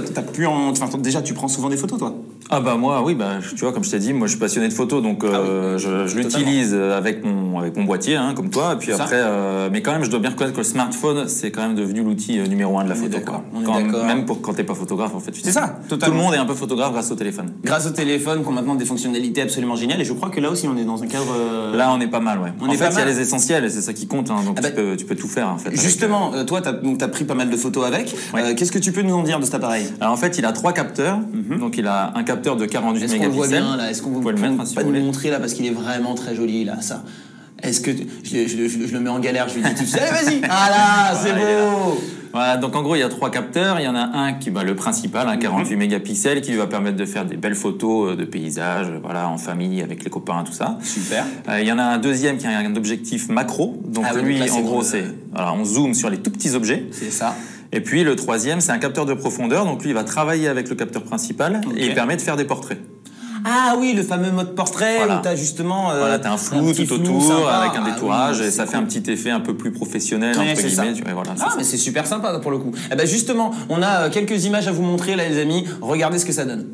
Speaker 1: déjà, tu prends souvent des photos, toi?
Speaker 2: Ah moi, oui, tu vois, comme je t'ai dit, moi, je suis passionné de photos, donc je l'utilise avec mon boîtier, hein, comme toi. Et puis après, mais quand même, je dois bien reconnaître que le smartphone, c'est quand même devenu l'outil numéro 1 de la photo. Même quand t'es pas photographe, en fait.
Speaker 1: C'est ça, totalement.
Speaker 2: Tout le monde est un peu photographe grâce au téléphone.
Speaker 1: Grâce au téléphone, qu'on a maintenant des fonctionnalités absolument géniales. Et je crois que là aussi, on est dans un cadre.
Speaker 2: Là, on est pas mal, ouais. En fait, il y a les essentiels, et c'est ça qui compte. Hein, donc tu peux tout faire, en fait.
Speaker 1: Justement, toi, t'as pris pas mal de photos avec.
Speaker 2: Ouais.
Speaker 1: Qu'est-ce que tu peux nous en dire de cet appareil?
Speaker 2: Alors en fait, il a 3 capteurs. Donc il a un capteur de 48 mégapixels.
Speaker 1: Est-ce qu'on le voit bien là? Est-ce qu'on
Speaker 2: peut le mettre si
Speaker 1: pas
Speaker 2: vous
Speaker 1: nous
Speaker 2: voulez
Speaker 1: montrer là parce qu'il est vraiment très joli là, ça. Est-ce que je le mets en galère? Je lui dis tout de suite, allez vas-y. Ah là, c'est beau.
Speaker 2: Voilà, donc en gros, il y a 3 capteurs. Il y en a un qui le principal, un 48 mégapixels, qui lui va permettre de faire des belles photos de paysages, voilà, en famille, avec les copains, tout ça.
Speaker 1: Super.
Speaker 2: Il y en a un deuxième qui a un objectif macro. Donc lui, là, en gros, on zoome sur les tout petits objets.
Speaker 1: C'est ça.
Speaker 2: Et puis le troisième, c'est un capteur de profondeur. Donc lui, il va travailler avec le capteur principal et il permet de faire des portraits.
Speaker 1: Ah oui, le fameux mode portrait
Speaker 2: Voilà.
Speaker 1: où t'as justement...
Speaker 2: Voilà, t'as un flou
Speaker 1: petit
Speaker 2: tout
Speaker 1: flou
Speaker 2: autour
Speaker 1: sympa.
Speaker 2: avec un détourage
Speaker 1: oui,
Speaker 2: et ça fait un petit effet un peu plus professionnel,
Speaker 1: Ouais,
Speaker 2: entre
Speaker 1: c'est ça.
Speaker 2: guillemets. Et voilà, c'est
Speaker 1: Ah,
Speaker 2: ça.
Speaker 1: mais c'est super sympa pour le coup. Eh ben justement, on a quelques images à vous montrer là, les amis. Regardez ce que ça donne.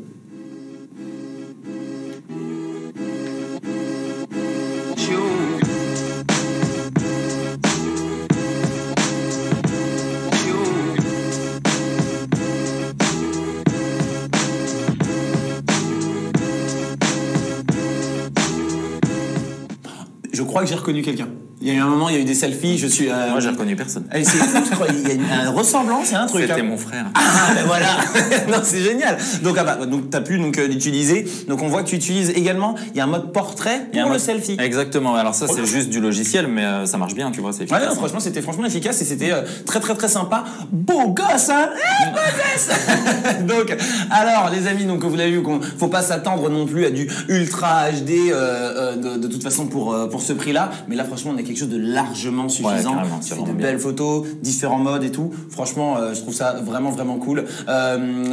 Speaker 1: Je crois que j'ai reconnu quelqu'un. Il y a eu un moment, il y a eu des selfies, je suis...
Speaker 2: Moi, j'ai reconnu personne.
Speaker 1: C'est fou, je crois, il y a une ressemblance, il y a un truc.
Speaker 2: C'était
Speaker 1: hein.
Speaker 2: mon frère.
Speaker 1: Ah, ben voilà. Non, c'est génial. Donc, donc t'as pu l'utiliser. Donc, on voit que tu utilises également, il y a un mode portrait pour le selfie.
Speaker 2: Exactement. Alors ça, c'est juste du logiciel, mais ça marche bien, tu vois, c'est efficace.
Speaker 1: Ouais, non, franchement, c'était efficace et c'était très très très sympa. Beau gosse, hein. Beau gosse. Donc, alors, les amis, donc vous l'avez vu, faut pas s'attendre non plus à du ultra HD de toute façon pour ce prix-là. Mais là, franchement, on a quelque chose de largement suffisant.
Speaker 2: Ouais,
Speaker 1: tu fais de belles photos, différents modes et tout. Franchement, je trouve ça vraiment vraiment cool.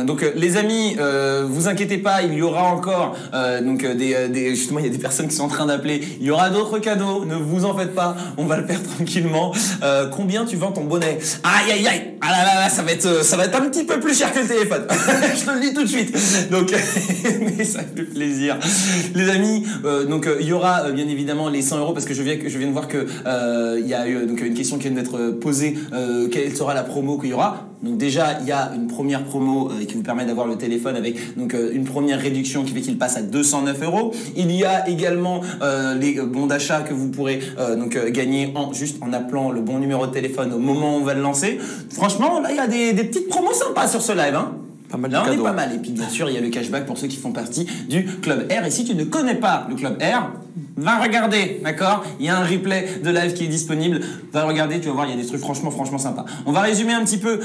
Speaker 1: Donc, les amis, vous inquiétez pas, il y aura encore justement, il y a des personnes qui sont en train d'appeler. Il y aura d'autres cadeaux. Ne vous en faites pas. On va le faire tranquillement. Combien tu vends ton bonnet? Aïe aïe aïe. Ah là là là, ça va être un petit peu plus cher que le téléphone. Je te le dis tout de suite. Donc, mais ça fait plaisir. Les amis, donc il y aura bien évidemment les 100 € parce que je viens de voir que il y a eu donc une question qui vient d'être posée. Quelle sera la promo qu'il y aura? Donc déjà, il y a une première promo qui vous permet d'avoir le téléphone avec donc une première réduction qui fait qu'il passe à 209 €. Il y a également les bons d'achat que vous pourrez gagner juste en appelant le bon numéro de téléphone au moment où on va le lancer. Franchement, là, il y a des petites promos sympas sur ce live, hein.
Speaker 2: Pas mal de
Speaker 1: Là, on
Speaker 2: cadeaux.
Speaker 1: est pas mal. Et puis, bien sûr, il y a le cashback pour ceux qui font partie du Club R. Et si tu ne connais pas le Club R, va regarder, d'accord? Il y a un replay de live qui est disponible. Va regarder, tu vas voir, il y a des trucs franchement sympas. On va résumer un petit peu,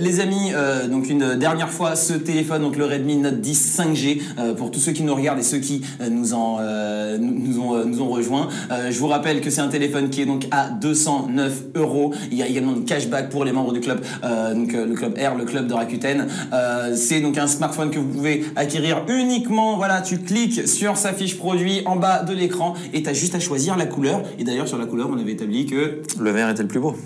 Speaker 1: les amis, donc une dernière fois, ce téléphone, donc le Redmi Note 10 5G, pour tous ceux qui nous regardent et ceux qui nous ont rejoints. Je vous rappelle que c'est un téléphone qui est donc à 209 €. Il y a également un cashback pour les membres du club, le Club R, le club de Rakuten. C'est donc un smartphone que vous pouvez acquérir uniquement, voilà, tu cliques sur sa fiche produit en bas de l'écran et tu as juste à choisir la couleur. Et d'ailleurs, sur la couleur, on avait établi que
Speaker 2: Le vert était le plus beau.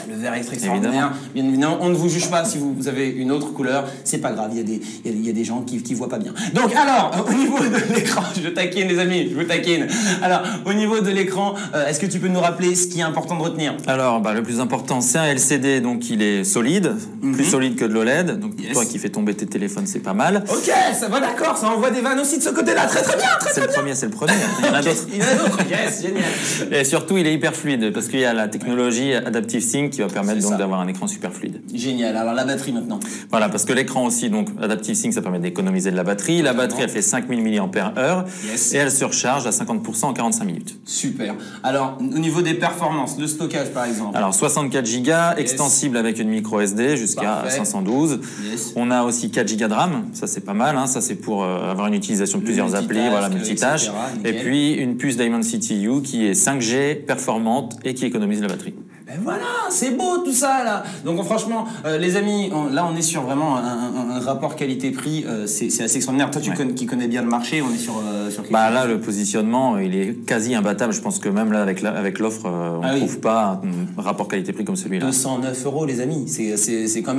Speaker 1: le vert est extraordinaire. Bien évidemment, on ne vous juge pas si vous avez une autre couleur. C'est pas grave, il y a des gens qui voient pas bien. Donc, alors, au niveau de l'écran, je taquine les amis, je vous taquine. Alors, au niveau de l'écran, est-ce que tu peux nous rappeler ce qui est important de retenir?
Speaker 2: Alors, le plus important, c'est un LCD, donc il est solide, plus solide que de l'OLED. Donc, pour toi qui fais tomber tes téléphones, c'est pas mal.
Speaker 1: Ok, ça va, d'accord, ça envoie des vannes aussi de ce côté-là. Très très bien, très
Speaker 2: C'est
Speaker 1: très
Speaker 2: le
Speaker 1: bien.
Speaker 2: premier, c'est le premier. Il y en a d'autres.
Speaker 1: Il y en a d'autres, yes, génial.
Speaker 2: Et surtout, il est hyper fluide parce qu'il y a la technologie Adaptive Sync qui va permettre
Speaker 1: C'est
Speaker 2: donc
Speaker 1: ça.
Speaker 2: d'avoir un écran super fluide.
Speaker 1: Génial, alors la batterie maintenant.
Speaker 2: Voilà, parce que l'écran aussi, donc Adaptive Sync, ça permet d'économiser de la batterie. La batterie, elle fait 5000 mAh
Speaker 1: Yes.
Speaker 2: et elle se recharge à 50% en 45 minutes.
Speaker 1: Super. Alors, au niveau des performances, le stockage par exemple.
Speaker 2: Alors 64 Go, extensible avec une micro SD jusqu'à
Speaker 1: Parfait.
Speaker 2: 512.
Speaker 1: Yes.
Speaker 2: On a aussi 4 Go de RAM, ça c'est pas mal, hein. Ça c'est pour avoir une utilisation de plusieurs applis, voilà, multitâches.
Speaker 1: etc.,
Speaker 2: Et
Speaker 1: nickel.
Speaker 2: puis une puce Dimensity U qui est 5G, performante et qui économise la batterie.
Speaker 1: Ben voilà, c'est beau tout ça là. Donc franchement, les amis, là on est sur vraiment un rapport qualité-prix, c'est assez extraordinaire. Toi qui connais bien le marché, on est sur quelque
Speaker 2: Bah là, le positionnement, il est quasi imbattable. Je pense que même là, avec l'offre, on ne trouve pas un rapport qualité-prix comme celui-là.
Speaker 1: 209 € les amis, c'est quand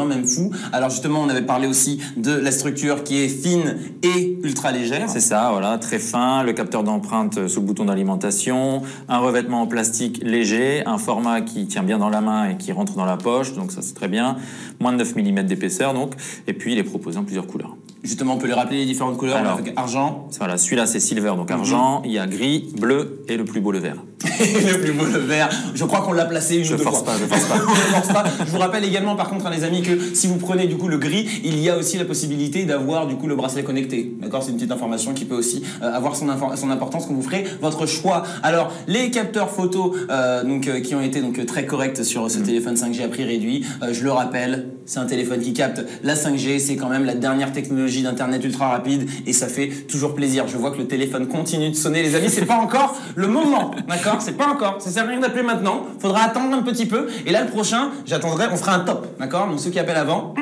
Speaker 1: même fou. Alors justement, on avait parlé aussi de la structure qui est fine et ultra légère.
Speaker 2: C'est ça, voilà, très fin, le capteur d'empreinte sous le bouton d'alimentation, un revêtement en plastique léger, un format qui tient bien dans la main et qui rentre dans la poche, donc ça c'est très bien. Moins de 9 mm d'épaisseur donc, et puis il est proposé en plusieurs couleurs.
Speaker 1: Justement, on peut les rappeler les différentes couleurs.
Speaker 2: Alors,
Speaker 1: avec argent.
Speaker 2: Voilà, celui-là c'est silver, donc argent, il y a gris, bleu et le plus beau le vert.
Speaker 1: Le plus beau, le vert. Je crois qu'on l'a placé une ou deux fois.
Speaker 2: Je force pas.
Speaker 1: On ne force pas. Je vous rappelle également, par contre, les amis, que si vous prenez du coup le gris, il y a aussi la possibilité d'avoir du coup le bracelet connecté. D'accord, c'est une petite information qui peut aussi avoir son importance quand vous ferez votre choix. Alors, les capteurs photo, qui ont été donc très corrects sur ce téléphone 5G à prix réduit. Je le rappelle, c'est un téléphone qui capte la 5G. C'est quand même la dernière technologie d'internet ultra rapide et ça fait toujours plaisir. Je vois que le téléphone continue de sonner, les amis. C'est pas encore le moment, d'accord? C'est pas encore. Ça sert à rien d'appeler maintenant. Faudra attendre un petit peu. Et là, le prochain, j'attendrai. On fera un top, d'accord? Donc ceux qui appellent avant,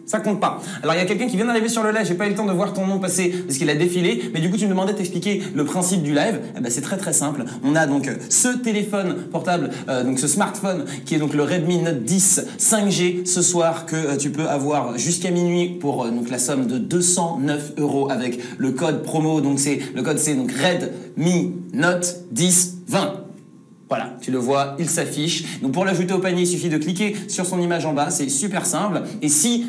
Speaker 1: Ça compte pas. Alors il y a quelqu'un qui vient d'arriver sur le live, j'ai pas eu le temps de voir ton nom passer parce qu'il a défilé, mais du coup tu me demandais de t'expliquer le principe du live. Eh ben, c'est très très simple. On a donc ce téléphone portable, donc ce smartphone qui est donc le Redmi Note 10 5G ce soir que tu peux avoir jusqu'à minuit pour donc la somme de 209 € avec le code promo. Donc le code c'est donc Redmi Note 10 20. Voilà, tu le vois, il s'affiche. Donc pour l'ajouter au panier, il suffit de cliquer sur son image en bas, c'est super simple. Et si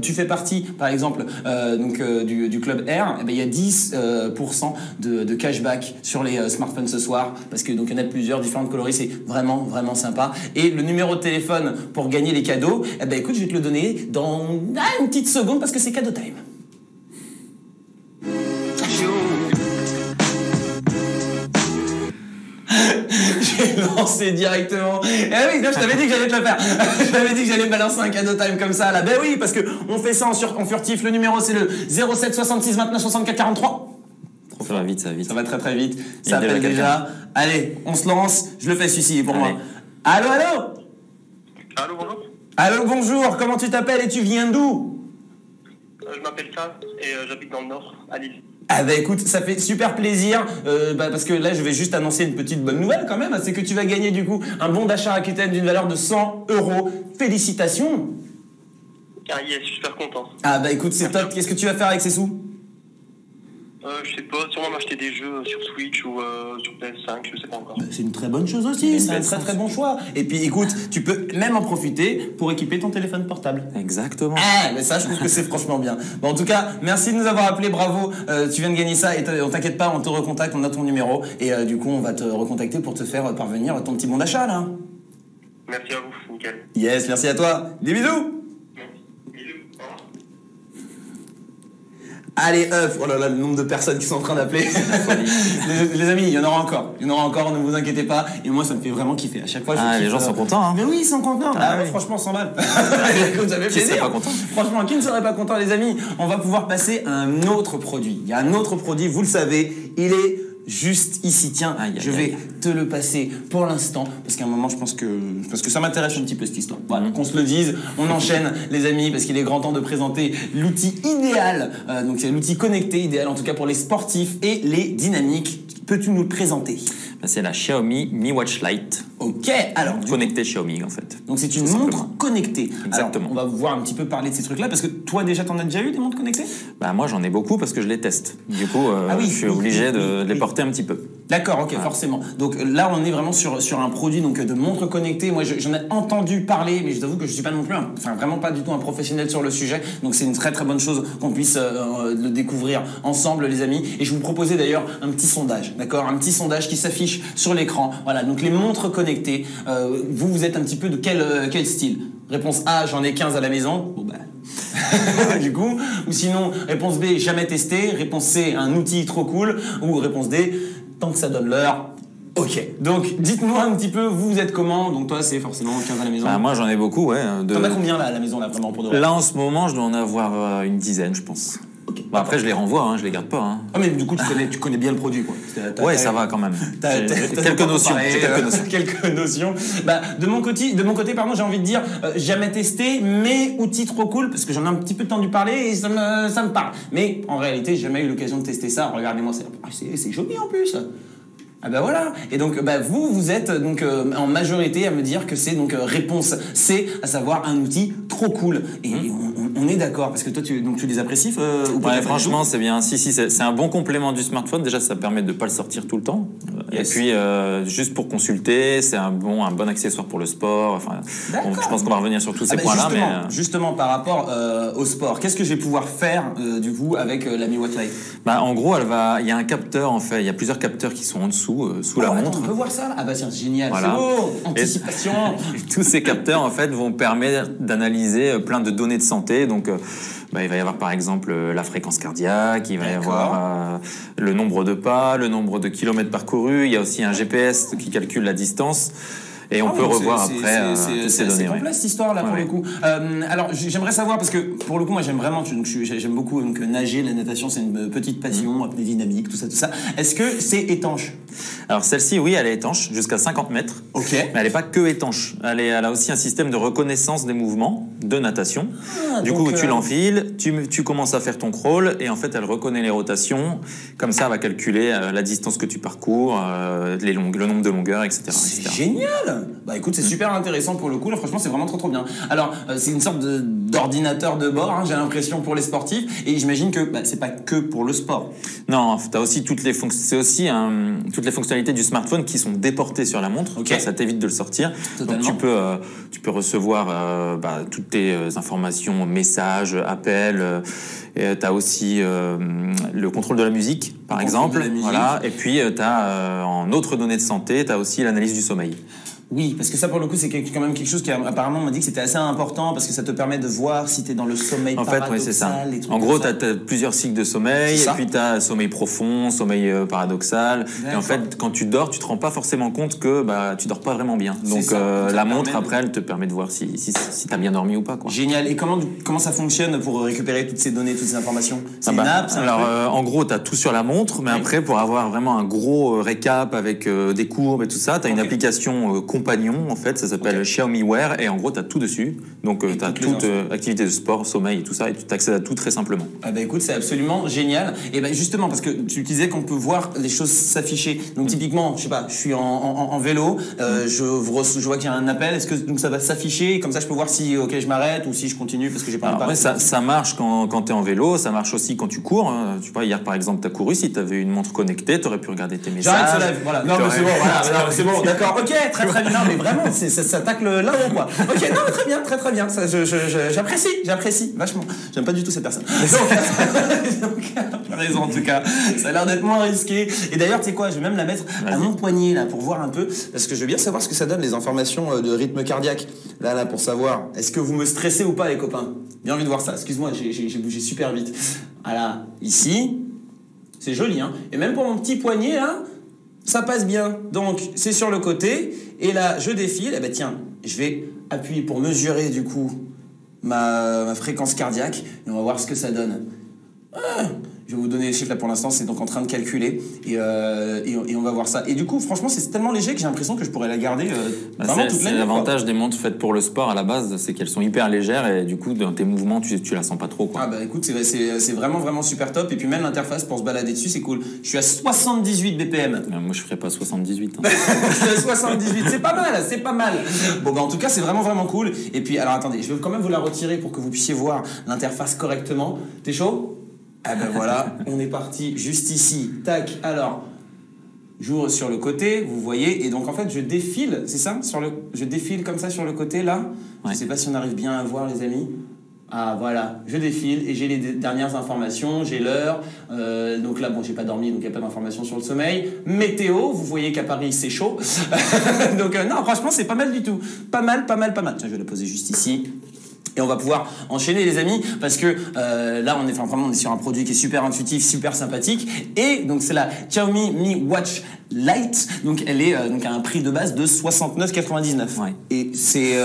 Speaker 1: tu fais partie, par exemple, du club Air, eh ben, il y a 10% de cashback sur les smartphones ce soir, parce que donc il y en a plusieurs différentes coloris, c'est vraiment vraiment sympa. Et le numéro de téléphone pour gagner les cadeaux, eh ben écoute, je vais te le donner dans une petite seconde parce que c'est cadeau time. J'ai lancé directement. Eh oui, non, je t'avais dit que j'allais te le faire. Je t'avais dit que j'allais balancer un cadeau time comme ça là. Ben oui, parce que on fait ça en furtif. Le numéro c'est le 07 66 29 64 43.
Speaker 2: Ça va vite, ça va vite.
Speaker 1: Ça va très très vite. Ça appelle déjà. Allez, on se lance. Je le fais celui-ci pour moi. Allô, allô.
Speaker 3: Allô, bonjour.
Speaker 1: Allô, bonjour. Comment tu t'appelles et tu viens d'où?
Speaker 3: Je m'appelle Charles et j'habite dans le Nord, à Lille.
Speaker 1: Ah bah écoute, ça fait super plaisir parce que là je vais juste annoncer une petite bonne nouvelle quand même, c'est que tu vas gagner du coup un bon d'achat Rakuten d'une valeur de 100 €. Félicitations.
Speaker 3: Ah yes, je suis super content.
Speaker 1: Ah bah écoute, c'est top. Qu'est-ce que tu vas faire avec ces sous?
Speaker 3: Je sais pas, sûrement m'acheter des jeux sur Switch ou sur PS5, je sais pas encore.
Speaker 1: Bah, c'est une très bonne chose aussi, c'est un très très bon choix. Et puis écoute, tu peux même en profiter pour équiper ton téléphone portable.
Speaker 2: Exactement.
Speaker 1: Ah, mais ça je trouve que c'est franchement bien. Bon, en tout cas, merci de nous avoir appelé, bravo. Tu viens de gagner ça et on t'inquiète pas, on te recontacte, on a ton numéro et du coup on va te recontacter pour te faire parvenir ton petit bon d'achat là.
Speaker 3: Merci à vous, nickel.
Speaker 1: Yes, merci à toi. Des bisous. Allez, oh là là, le nombre de personnes qui sont en train d'appeler. les amis, il y en aura encore. Il y en aura encore, ne vous inquiétez pas. Et moi, ça me fait vraiment kiffer. À chaque fois,
Speaker 2: les gens sont contents. Hein.
Speaker 1: Mais oui, ils sont contents.
Speaker 2: Oui.
Speaker 1: Franchement, 100 balles. Ça fait
Speaker 2: Qui
Speaker 1: plaisir.
Speaker 2: serait pas content?
Speaker 1: Franchement, qui ne serait pas content, les amis? On va pouvoir passer à un autre produit. Il y a un autre produit, vous le savez, il est juste ici. Tiens, je vais te le passer pour l'instant parce qu'à un moment, je pense que ça m'intéresse un petit peu cette histoire. Voilà, qu'on se le dise. On enchaîne, les amis, parce qu'il est grand temps de présenter l'outil idéal. Donc, c'est l'outil connecté idéal, en tout cas pour les sportifs et les dynamiques. Peux-tu nous le présenter?
Speaker 2: C'est la Xiaomi Mi Watch Lite.
Speaker 1: Ok, alors.
Speaker 2: Connectée Xiaomi, en fait.
Speaker 1: Donc, c'est une montre connectée.
Speaker 2: Exactement.
Speaker 1: Alors, on va voir un petit peu parler de ces trucs-là parce que toi, déjà, t'en as déjà eu des montres connectées?
Speaker 2: Bah, moi, j'en ai beaucoup parce que je les teste. Du coup, je suis obligé de les porter un petit peu.
Speaker 1: D'accord, ok, forcément. Donc là, on est vraiment sur un produit donc de montre connectée. Moi, j'en ai entendu parler, mais je t'avoue que je suis pas non plus, vraiment pas du tout un professionnel sur le sujet. Donc c'est une très très bonne chose qu'on puisse le découvrir ensemble, les amis. Et je vous proposais d'ailleurs un petit sondage, d'accord, un petit sondage qui s'affiche sur l'écran. Voilà, donc les montres connectées. Vous êtes un petit peu de quel style? Réponse A, j'en ai 15 à la maison. Bon bah. Du coup, ou sinon réponse B, jamais testé. Réponse C, un outil trop cool. Ou réponse D, tant que ça donne l'heure. Ok, donc dites-moi un petit peu, vous êtes comment? Donc toi, c'est forcément 15 à la maison.
Speaker 2: Bah, moi, j'en ai beaucoup, ouais.
Speaker 1: T'en as combien là à la maison, là, vraiment pour de vrai?
Speaker 2: Là, en ce moment, je dois en avoir une dizaine, je pense.
Speaker 1: Okay.
Speaker 2: Bon, après, je les renvoie, hein, je les garde pas. Hein.
Speaker 1: Ah, mais du coup, tu connais bien le produit, quoi.
Speaker 2: Ouais, ça va quand même. J'ai quelques notions.
Speaker 1: Quelques notions. Bah, de mon côté, pardon, j'ai envie de dire jamais testé, mais outil trop cool, parce que j'en ai un petit peu entendu parler et ça me parle. Mais en réalité, j'ai jamais eu l'occasion de tester ça. Regardez-moi, c'est joli en plus. Ah bah voilà. Et donc vous êtes donc en majorité à me dire que c'est donc réponse C, à savoir un outil trop cool. Et on est d'accord parce que toi tu les apprécies ou pas?
Speaker 2: Ouais, franchement c'est bien. Si c'est un bon complément du smartphone. Déjà ça permet de pas le sortir tout le temps. Yes. Et puis juste pour consulter, c'est un bon accessoire pour le sport. Enfin, je pense qu'on va revenir sur tous ces points-là.
Speaker 1: Justement par rapport au sport, qu'est-ce que je vais pouvoir faire du coup avec la Mi Watch Lite?
Speaker 2: Bah en gros il y a un capteur en fait. Il y a plusieurs capteurs qui sont en dessous. Sous la montre.
Speaker 1: On peut voir ça là? Ah bah tiens, c'est génial,
Speaker 2: voilà.
Speaker 1: C'est beau. Anticipation.
Speaker 2: Tous ces capteurs en fait vont permettre d'analyser plein de données de santé. Donc il va y avoir par exemple la fréquence cardiaque, il va y avoir le nombre de pas, le nombre de kilomètres parcourus, il y a aussi un GPS qui calcule la distance. Et on peut revoir après toutes ces données.
Speaker 1: C'est complet cette histoire-là pour le coup. Alors j'aimerais savoir, parce que pour le coup, moi j'aime vraiment, j'aime beaucoup nager, la natation, c'est une petite passion, apnée dynamique, tout ça. Est-ce que c'est étanche?
Speaker 2: Alors celle-ci, oui, elle est étanche, jusqu'à 50 mètres.
Speaker 1: Ok.
Speaker 2: Mais elle n'est pas que étanche. Elle a aussi un système de reconnaissance des mouvements de natation. Du coup, tu l'enfiles, tu commences à faire ton crawl, et en fait, elle reconnaît les rotations. Comme ça, elle va calculer la distance que tu parcours, le nombre de longueurs, etc.
Speaker 1: C'est génial. Bah écoute, c'est super intéressant pour le coup. Là, franchement, c'est vraiment trop bien. Alors, c'est une sorte d'ordinateur de bord, hein, j'ai l'impression, pour les sportifs. Et j'imagine que c'est pas que pour le sport.
Speaker 2: Non, tu as aussi toutes les fonctionnalités du smartphone qui sont déportées sur la montre.
Speaker 1: Okay.
Speaker 2: Ça t'évite de le sortir.
Speaker 1: Totalement.
Speaker 2: Donc tu peux recevoir toutes tes informations, messages, appels. Tu as aussi le contrôle de la musique, par exemple. Voilà. Et puis, tu as en autres données de santé, tu as aussi l'analyse du sommeil.
Speaker 1: Oui, parce que ça, pour le coup, c'est quand même quelque chose qui, apparemment, on m'a dit que c'était assez important parce que ça te permet de voir si tu es dans le sommeil paradoxal.
Speaker 2: En fait, oui, c'est ça. En gros, tu as plusieurs cycles de sommeil, et puis tu as sommeil profond, sommeil paradoxal. Et en fait, quand tu dors, tu te rends pas forcément compte que tu dors pas vraiment bien. Donc, la montre, après, elle te permet de voir si tu as bien dormi ou pas, quoi.
Speaker 1: Génial. Et comment ça fonctionne pour récupérer toutes ces données, toutes ces informations? C'est une app?
Speaker 2: Alors, en gros, tu as tout sur la montre, mais après, pour avoir vraiment un gros récap avec des courbes et tout ça, tu as une application compagnon, en fait, ça s'appelle Xiaomi Wear, et en gros, tu as tout dessus. Donc, tu as toute activité de sport, sommeil et tout ça, et tu accèdes à tout très simplement.
Speaker 1: Ah bah écoute, c'est absolument génial. Et justement, parce que tu disais qu'on peut voir les choses s'afficher. Donc, typiquement, je sais pas, je suis en vélo, je vois qu'il y a un appel, est-ce que donc ça va s'afficher, et comme ça, je peux voir si je m'arrête ou si je continue parce que j'ai pas
Speaker 2: envie de parler. Ça marche quand tu es en vélo, ça marche aussi quand tu cours. Hein. Tu vois, hier, par exemple, tu as couru, si tu avais une montre connectée, tu aurais pu regarder tes messages.
Speaker 1: J'arrête ce live, voilà. Non, mais c'est bon, voilà, c'est bon, d'accord, ok, très bien. Non, mais vraiment, ça tacle là-haut, quoi. Ok, non, mais très bien. J'apprécie, vachement. J'aime pas du tout cette personne. Donc, tu as raison, en tout cas. Ça a l'air d'être moins risqué. Et d'ailleurs, tu sais quoi, je vais même la mettre à mon poignet, là, pour voir un peu. Parce que je veux bien savoir ce que ça donne, les informations de rythme cardiaque. Là, pour savoir, est-ce que vous me stressez ou pas, les copains? Bien envie de voir ça. Excuse-moi, j'ai bougé super vite. Voilà, ici. C'est joli, hein. Et même pour mon petit poignet, là, ça passe bien. Donc, c'est sur le côté. Et là, je défile. Tiens, je vais appuyer pour mesurer, du coup, ma fréquence cardiaque. Et on va voir ce que ça donne. Je vais vous donner les chiffres là pour l'instant, c'est donc en train de calculer et on va voir ça. Et du coup, franchement, c'est tellement léger que j'ai l'impression que je pourrais la garder vraiment toute la nuit.
Speaker 2: C'est l'avantage des montres faites pour le sport à la base, c'est qu'elles sont hyper légères et du coup, dans tes mouvements, tu la sens pas trop, quoi.
Speaker 1: Ah bah écoute, c'est vraiment super top. Et puis même l'interface pour se balader dessus, c'est cool. Je suis à 78 BPM.
Speaker 2: Moi, je ferais pas 78. Hein.
Speaker 1: 78, c'est pas mal. Bon, en tout cas, c'est vraiment cool. Et puis, alors attendez, je vais quand même vous la retirer pour que vous puissiez voir l'interface correctement. T'es chaud? Ah ben voilà, on est parti juste ici. Tac, alors, j'ouvre sur le côté, vous voyez, et donc en fait, je défile, c'est ça? Je défile comme ça sur le côté, là. Ouais. Je sais pas si on arrive bien à voir, les amis. Ah voilà, je défile et j'ai les dernières informations, j'ai l'heure. Donc là, bon, j'ai pas dormi, donc il n'y a pas d'informations sur le sommeil. Météo, vous voyez qu'à Paris, c'est chaud. Donc non, franchement, c'est pas mal du tout. Pas mal. Tiens, je vais la poser juste ici. Et on va pouvoir enchaîner, les amis, parce que là, on est sur un produit qui est super intuitif, super sympathique. Et donc, c'est la Xiaomi Mi Watch Lite. Donc, elle est donc à un prix de base de 69,99.
Speaker 2: Ouais.
Speaker 1: Et c'est...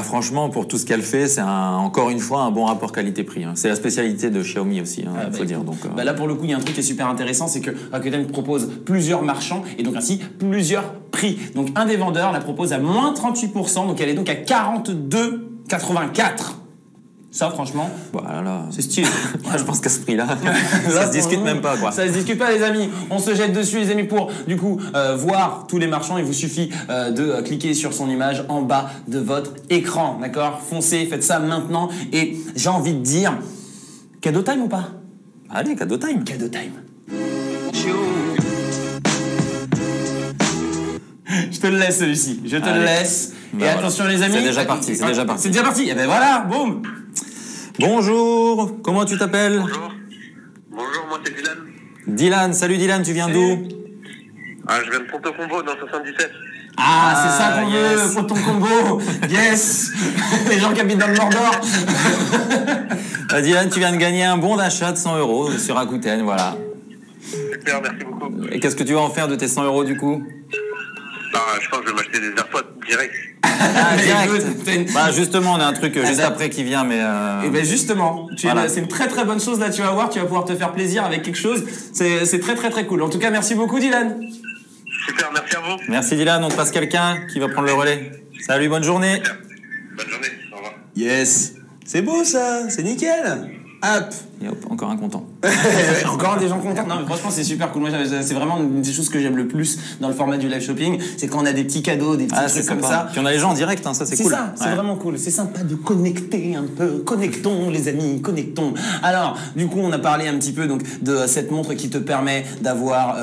Speaker 2: franchement, pour tout ce qu'elle fait, c'est encore une fois un bon rapport qualité-prix. Hein. C'est la spécialité de Xiaomi aussi, faut dire. Donc,
Speaker 1: là, pour le coup, il y a un truc qui est super intéressant, c'est que Rakuten propose plusieurs marchands et donc ainsi plusieurs prix. Donc, un des vendeurs la propose à moins 38%. Donc, elle est donc à 42,84. Ça, franchement,
Speaker 2: voilà.
Speaker 1: C'est stylé.
Speaker 2: Je pense qu'à ce prix-là, ça se discute même pas, quoi.
Speaker 1: Ça se discute pas, les amis. On se jette dessus, les amis, pour, du coup, voir tous les marchands. Il vous suffit de cliquer sur son image en bas de votre écran, d'accord? Foncez, faites ça maintenant. Et j'ai envie de dire, cadeau time ou pas?
Speaker 2: Allez, cadeau time.
Speaker 1: Cadeau time. Je te le laisse, celui-ci. Je te le laisse. Et attention, les amis.
Speaker 2: C'est déjà parti.
Speaker 1: C'est déjà parti. Et ben voilà, boum.
Speaker 2: Bonjour, comment tu t'appelles?
Speaker 3: Bonjour, moi c'est Dylan.
Speaker 2: Dylan, salut Dylan, tu viens d'où?
Speaker 3: Je viens de Ponto Combo dans 77.
Speaker 1: C'est ça qu'on veut, pour ton combo. Yes. Les gens qui habitent dans le Mordor.
Speaker 2: Dylan, tu viens de gagner un bon d'achat de 100 € sur Rakuten, voilà.
Speaker 3: Super, merci beaucoup.
Speaker 2: Et qu'est-ce que tu vas en faire de tes 100 € du coup?
Speaker 3: Je pense que je vais m'acheter des AirPods direct.
Speaker 2: Direct. Bah justement, on a un truc juste après qui vient, mais.
Speaker 1: Et ben justement, c'est une très très bonne chose là. Tu vas voir, tu vas pouvoir te faire plaisir avec quelque chose. C'est très très très cool. En tout cas, merci beaucoup, Dylan.
Speaker 3: Super, merci à vous.
Speaker 2: Merci Dylan. On te passe quelqu'un qui va prendre le relais. Salut, bonne journée.
Speaker 3: Bonne journée. Au revoir.
Speaker 1: Yes, c'est beau ça, c'est nickel. Hop.
Speaker 2: Et hop, encore un content.
Speaker 1: Encore des gens contents. Non, mais franchement, c'est super cool. Moi, c'est vraiment une des choses que j'aime le plus dans le format du live shopping. C'est quand on a des petits cadeaux, des petits trucs comme ça.
Speaker 2: Puis on a les gens en direct, hein, ça c'est cool.
Speaker 1: C'est ça, c'est vraiment cool. C'est sympa de connecter un peu. Connectons, les amis, connectons. Alors, du coup, on a parlé un petit peu donc de cette montre qui te permet d'avoir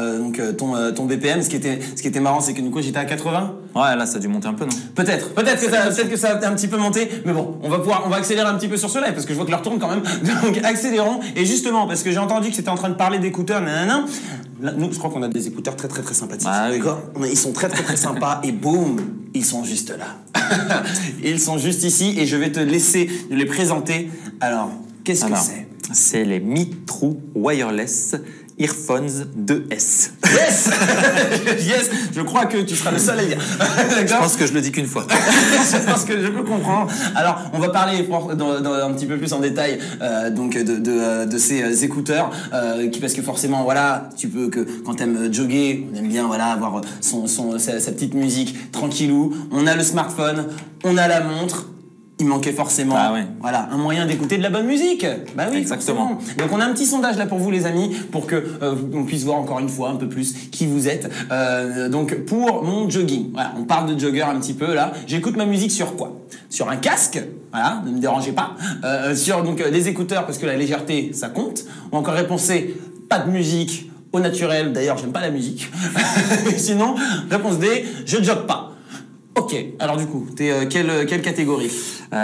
Speaker 1: ton BPM. Ce qui était marrant, c'est que du coup, j'étais à 80.
Speaker 2: Ouais, là, ça a dû monter un peu, non?
Speaker 1: Peut-être que ça a un petit peu monté. Mais bon, on va accélérer un petit peu sur ce live parce que je vois que l'heure tourne quand même. Donc, accélérons. Et justement, parce que j'ai entendu que c'était en train de parler d'écouteurs, nanana. Là, nous, je crois qu'on a des écouteurs très très très sympathiques.
Speaker 2: Ah, oui.
Speaker 1: D'accord. Ils sont très très très sympas et boum, ils sont juste là. Ils sont juste ici et je vais te laisser les présenter. Alors, qu'est-ce que c'est?
Speaker 2: C'est les Mi True Wireless Earphones 2S.
Speaker 1: Yes. Yes. Je crois que tu seras le seul à dire.
Speaker 2: Je pense que je le dis qu'une fois.
Speaker 1: Je pense que je peux comprendre. Alors, on va parler un petit peu plus en détail de ces écouteurs parce que forcément, voilà, quand t'aimes jogger, on aime bien avoir sa petite musique tranquillou. On a le smartphone, on a la montre. Il manquait forcément un moyen d'écouter de la bonne musique. Bah oui,
Speaker 2: exactement.
Speaker 1: Forcément. Donc on a un petit sondage là pour vous les amis, pour que on puisse voir encore une fois un peu plus qui vous êtes. Donc pour mon jogging, voilà, on parle de jogger un petit peu là. J'écoute ma musique sur quoi? Sur un casque, voilà, ne me dérangez pas. Sur les écouteurs parce que la légèreté ça compte. Ou encore réponse C, pas de musique au naturel. D'ailleurs j'aime pas la musique. Sinon réponse D, je jogue pas. Ok, alors du coup, t'es quelle catégorie?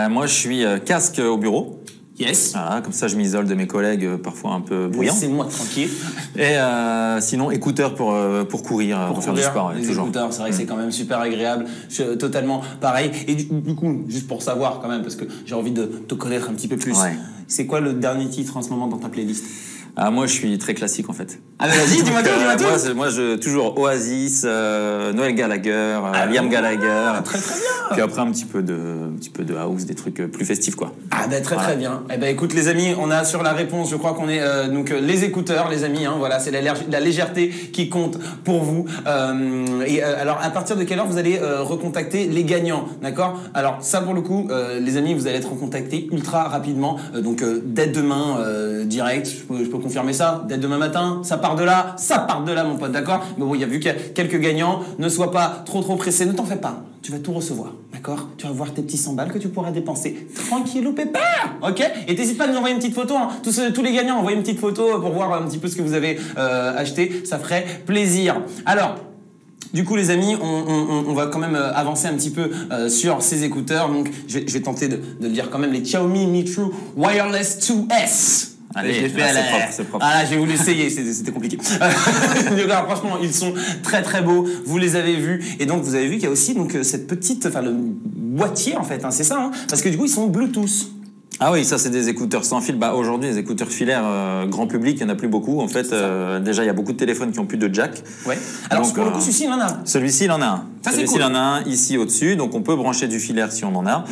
Speaker 2: Moi, je suis casque au bureau.
Speaker 1: Yes.
Speaker 2: Voilà, comme ça, je m'isole de mes collègues parfois un peu bruyants.
Speaker 1: Laissez-moi tranquille.
Speaker 2: Et sinon, écouteurs pour courir, pour faire du sport.
Speaker 1: Les
Speaker 2: toujours.
Speaker 1: écouteurs, c'est vrai que c'est quand même super agréable. Totalement pareil. Et du coup, juste pour savoir quand même, parce que j'ai envie de te connaître un petit peu plus. Ouais. C'est quoi le dernier titre en ce moment dans ta playlist?
Speaker 2: Moi, je suis très classique en fait.
Speaker 1: Ah mais vas-y, dis-moi tout.
Speaker 2: Moi, toujours Oasis, Noel Gallagher, Liam Gallagher.
Speaker 1: Très très bien.
Speaker 2: Puis après un petit peu de house, des trucs plus festifs quoi.
Speaker 1: Ah ben très bien. Eh ben écoute les amis, on a sur la réponse, je crois qu'on est les écouteurs les amis. Voilà, c'est la légèreté qui compte pour vous. Alors à partir de quelle heure vous allez recontacter les gagnants, d'accord? Alors ça pour le coup, les amis, vous allez être recontactés ultra rapidement. Dès demain direct, je peux confirmer ça. Dès demain matin, ça part de là mon pote, d'accord? Mais bon, il y a vu qu'il y a quelques gagnants. Ne sois pas trop pressé, ne t'en fais pas. Tu vas tout recevoir, d'accord? Tu vas voir tes petits 100 balles que tu pourras dépenser tranquillou pépère, ok? Et t'hésites pas à nous envoyer une petite photo, hein. Tous les gagnants, envoyez une petite photo pour voir un petit peu ce que vous avez acheté, ça ferait plaisir. Alors, du coup, les amis, on va quand même avancer un petit peu sur ces écouteurs. Donc, je vais tenter de le dire quand même, les Xiaomi Mi True Wireless 2S.
Speaker 2: Allez,
Speaker 1: je l'ai fait
Speaker 2: c'est propre.
Speaker 1: Ah là, j'ai voulu essayer, c'était compliqué. Alors, franchement, ils sont très très beaux. Vous les avez vus. Et donc, vous avez vu qu'il y a aussi cette petite, le boîtier en fait, hein, c'est ça, hein, parce que du coup, ils sont Bluetooth.
Speaker 2: Ah oui, ça c'est des écouteurs sans fil. Aujourd'hui, les écouteurs filaires grand public, il n'y en a plus beaucoup. En fait, déjà, il y a beaucoup de téléphones qui n'ont plus de jack.
Speaker 1: Ouais. Alors pour le coup, celui-ci, il en a.
Speaker 2: Celui-ci, il en a un.
Speaker 1: Celui-ci,
Speaker 2: il en a un ici au-dessus, donc on peut brancher du filaire si on en a.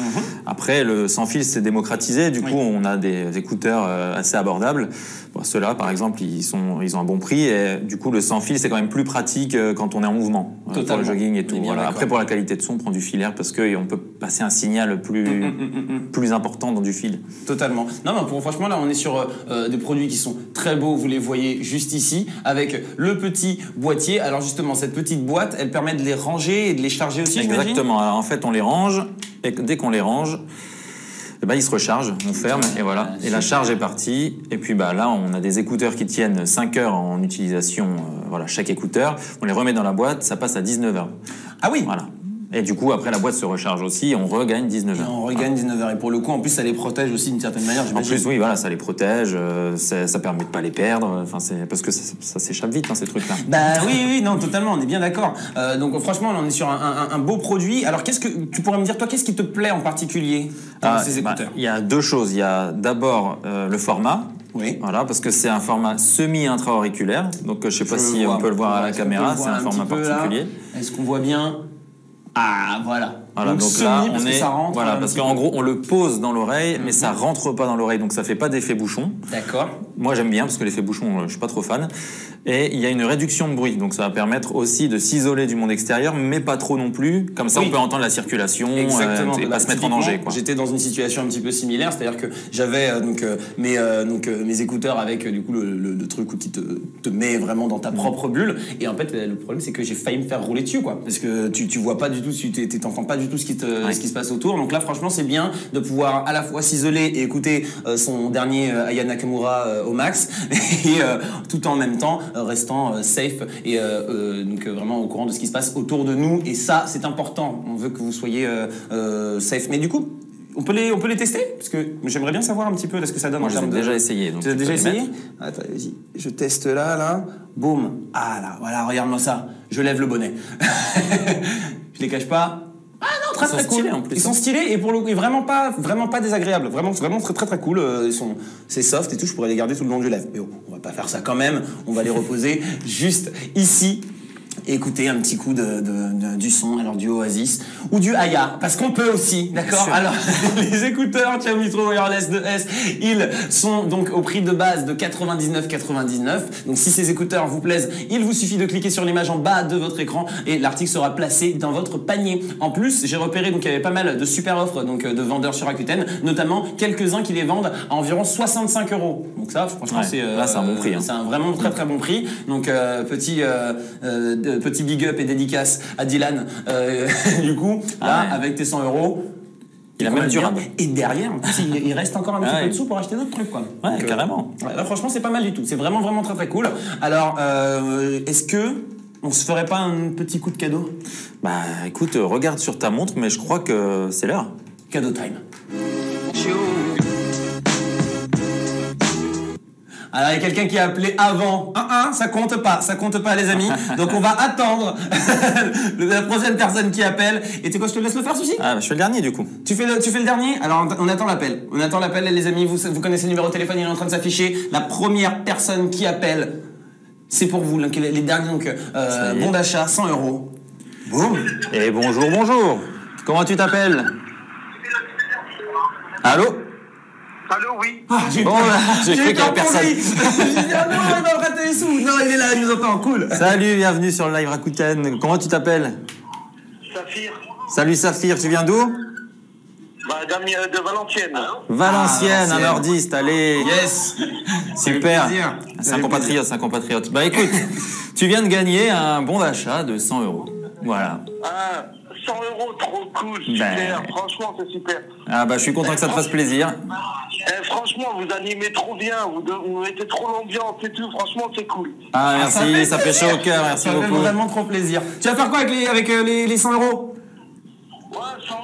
Speaker 2: Après, le sans fil, c'est démocratisé. Du coup, on a des écouteurs assez abordables. Bon, ceux-là, par exemple, ils ont un bon prix. Et du coup, le sans fil, c'est quand même plus pratique quand on est en mouvement. Pour le jogging et tout. Voilà. Après, pour la qualité de son, on prend du filaire parce qu'on peut passer un signal plus important dans du fil.
Speaker 1: Totalement. Non, mais franchement, là, on est sur des produits qui sont très beaux. Vous les voyez juste ici, avec le petit boîtier. Alors justement, cette petite boîte, elle permet de les ranger et de les charger aussi, j'imagine.
Speaker 2: Exactement. Alors, en fait, on les range, et dès qu'on les range, ils se rechargent, on ferme, et voilà. Et la charge est partie. Et puis là, on a des écouteurs qui tiennent 5 heures en utilisation, chaque écouteur. On les remet dans la boîte, ça passe à 19 heures.
Speaker 1: Ah oui.
Speaker 2: Voilà. Et du coup, après, la boîte se recharge aussi et on regagne 19 heures.
Speaker 1: On regagne 19 heures. Et pour le coup, en plus, ça les protège aussi d'une certaine manière.
Speaker 2: En plus, oui, voilà, ça les protège. Ça permet de pas les perdre. Enfin, parce que ça s'échappe vite, ces trucs-là.
Speaker 1: Oui, non, totalement. On est bien d'accord. Donc, franchement, là, on est sur un beau produit. Alors, qu'est-ce que tu pourrais me dire, toi, qu'est-ce qui te plaît en particulier dans ces écouteurs?
Speaker 2: Il y a deux choses. Il y a d'abord le format.
Speaker 1: Oui.
Speaker 2: Voilà, parce que c'est un format semi-intra-auriculaire. Donc, je sais pas si on peut le voir à la caméra. C'est un format particulier.
Speaker 1: Est-ce qu'on voit bien? Ah, voilà.
Speaker 2: Voilà, donc là, on est. Voilà, parce qu'en gros, on le pose dans l'oreille, mais ça rentre pas dans l'oreille, donc ça fait pas d'effet bouchon.
Speaker 1: D'accord.
Speaker 2: Moi, j'aime bien parce que l'effet bouchon, je suis pas trop fan. Et il y a une réduction de bruit, donc ça va permettre aussi de s'isoler du monde extérieur, mais pas trop non plus. Comme ça, on peut entendre la circulation et pas se mettre en danger, quoi.
Speaker 1: J'étais dans une situation un petit peu similaire, c'est-à-dire que j'avais mes écouteurs avec du coup le truc qui te met vraiment dans ta propre bulle. Et en fait, le problème, c'est que j'ai failli me faire rouler dessus, quoi, parce que tu vois pas du tout, tu t'entends pas du tout ce qui se passe autour. Donc là, franchement, c'est bien de pouvoir à la fois s'isoler et écouter son dernier Aya Nakamura au max, et tout en même temps restant safe et donc vraiment au courant de ce qui se passe autour de nous. Et ça, c'est important. On veut que vous soyez safe. Mais du coup, on peut les tester, parce que j'aimerais bien savoir un petit peu ce que ça donne.
Speaker 2: Moi, j'ai déjà essayé.
Speaker 1: Tu as déjà essayé? Attends, vas-y. Je teste là. Boum. Ah là, voilà, regarde-moi ça. Je lève le bonnet. Je les cache pas. Ah non, très très cool.
Speaker 2: Stylés, en plus.
Speaker 1: Ils sont stylés et pour le coup, vraiment pas désagréables. Vraiment très très très cool. C'est soft et tout. Je pourrais les garder tout le long que je lève. Mais bon, on va pas faire ça quand même. On va les reposer juste ici. Écoutez un petit coup du son, alors du Oasis ou du Aya, parce qu'on peut aussi, d'accord? Alors, les écouteurs Xiaomi True Wireless 2S, ils sont donc au prix de base de 99,99. Donc si ces écouteurs vous plaisent, il vous suffit de cliquer sur l'image en bas de votre écran et l'article sera placé dans votre panier. En plus, j'ai repéré donc il y avait pas mal de super offres donc de vendeurs sur Rakuten, notamment quelques-uns qui les vendent à environ 65 €. Donc ça, franchement,
Speaker 2: là, c'est un bon prix.
Speaker 1: C'est un vraiment très très bon prix. Donc petit big up et dédicace à Dylan du coup là avec tes 100 €,
Speaker 2: il a même durable.
Speaker 1: Et derrière en plus, il reste encore un petit peu de sous pour acheter d'autres trucs, quoi.
Speaker 2: Ouais, donc, carrément.
Speaker 1: Là, franchement, c'est pas mal du tout, c'est vraiment vraiment très très cool. Alors est-ce que on se ferait pas un petit coup de cadeau?
Speaker 2: Bah écoute, regarde sur ta montre, mais je crois que c'est l'heure.
Speaker 1: Cadeau time. Alors, il y a quelqu'un qui a appelé avant. Ça compte pas, les amis. Donc, on va attendre la prochaine personne qui appelle. Et tu sais quoi, je te laisse le faire, Souci?
Speaker 2: Ah, bah, je fais le dernier, du coup.
Speaker 1: Tu fais le dernier? Alors, on attend l'appel. Les amis. Vous connaissez le numéro de téléphone, il est en train de s'afficher. La première personne qui appelle, c'est pour vous. Les derniers, donc, bon d'achat, 100 €. Boum.
Speaker 2: Et bonjour. Comment tu t'appelles? Allô?
Speaker 3: Allô, oui.
Speaker 2: J'ai cru qu'il y avait personne.
Speaker 1: Il va prêter les sous. Non, il est là, il nous entend, cool.
Speaker 2: Salut, bienvenue sur le live Rakuten. Comment tu t'appelles?
Speaker 3: Saphir.
Speaker 2: Salut Saphir, tu viens d'où?
Speaker 3: De Valenciennes.
Speaker 2: Valenciennes, un nordiste, allez.
Speaker 1: Yes.
Speaker 2: Super. C'est un compatriote. Bah écoute, tu viens de gagner un bon d'achat de 100 €. Voilà.
Speaker 3: 100 €, trop cool, super. Franchement, c'est super.
Speaker 2: Ah bah je suis content que ça te fasse plaisir.
Speaker 3: Franchement, vous animez trop bien, vous mettez trop l'ambiance et tout, franchement, c'est cool.
Speaker 2: Ah merci, ça fait chaud au cœur, merci beaucoup.
Speaker 1: Ça fait vraiment trop plaisir. Tu vas faire quoi avec les 100 €?
Speaker 3: Ouais, 100 €,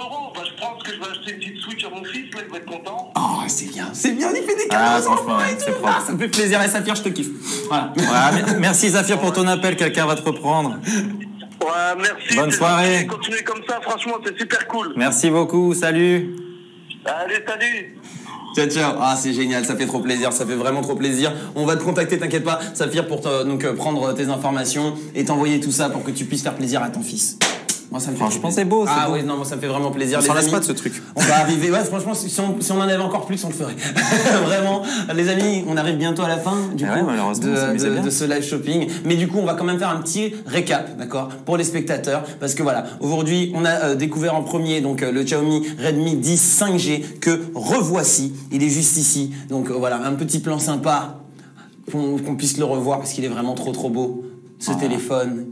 Speaker 3: je pense que je vais acheter une petite Switch à mon fils, là, il va être content.
Speaker 1: Oh, c'est bien, il fait des cadeaux.
Speaker 2: Franchement, c'est propre.
Speaker 1: Ça me fait plaisir, et Saphir, je te kiffe. Voilà.
Speaker 2: Merci Saphir pour ton appel, quelqu'un va te reprendre.
Speaker 3: Ouais, merci.
Speaker 2: Bonne soirée.
Speaker 3: Continuez comme ça, franchement, c'est super cool.
Speaker 2: Merci beaucoup, salut.
Speaker 3: Allez, salut.
Speaker 1: Ciao. Ah, c'est génial, ça fait trop plaisir, ça fait vraiment trop plaisir. On va te contacter, t'inquiète pas, Saphir, pour prendre tes informations et t'envoyer tout ça pour que tu puisses faire plaisir à ton fils. Moi, ça me fait
Speaker 2: franchement, c'est beau.
Speaker 1: Oui, non, moi, ça me fait vraiment plaisir.
Speaker 2: On s'en lasse pas de ce truc.
Speaker 1: On va arriver. Ouais, franchement, si on en avait encore plus, on le ferait. Vraiment, les amis, on arrive bientôt à la fin de ce live shopping. Mais du coup, on va quand même faire un petit récap, d'accord, pour les spectateurs, parce que voilà, aujourd'hui, on a découvert en premier donc le Xiaomi Redmi 10 5G que revoici. Il est juste ici. Donc voilà, un petit plan sympa qu'on puisse le revoir parce qu'il est vraiment trop beau. Ce téléphone.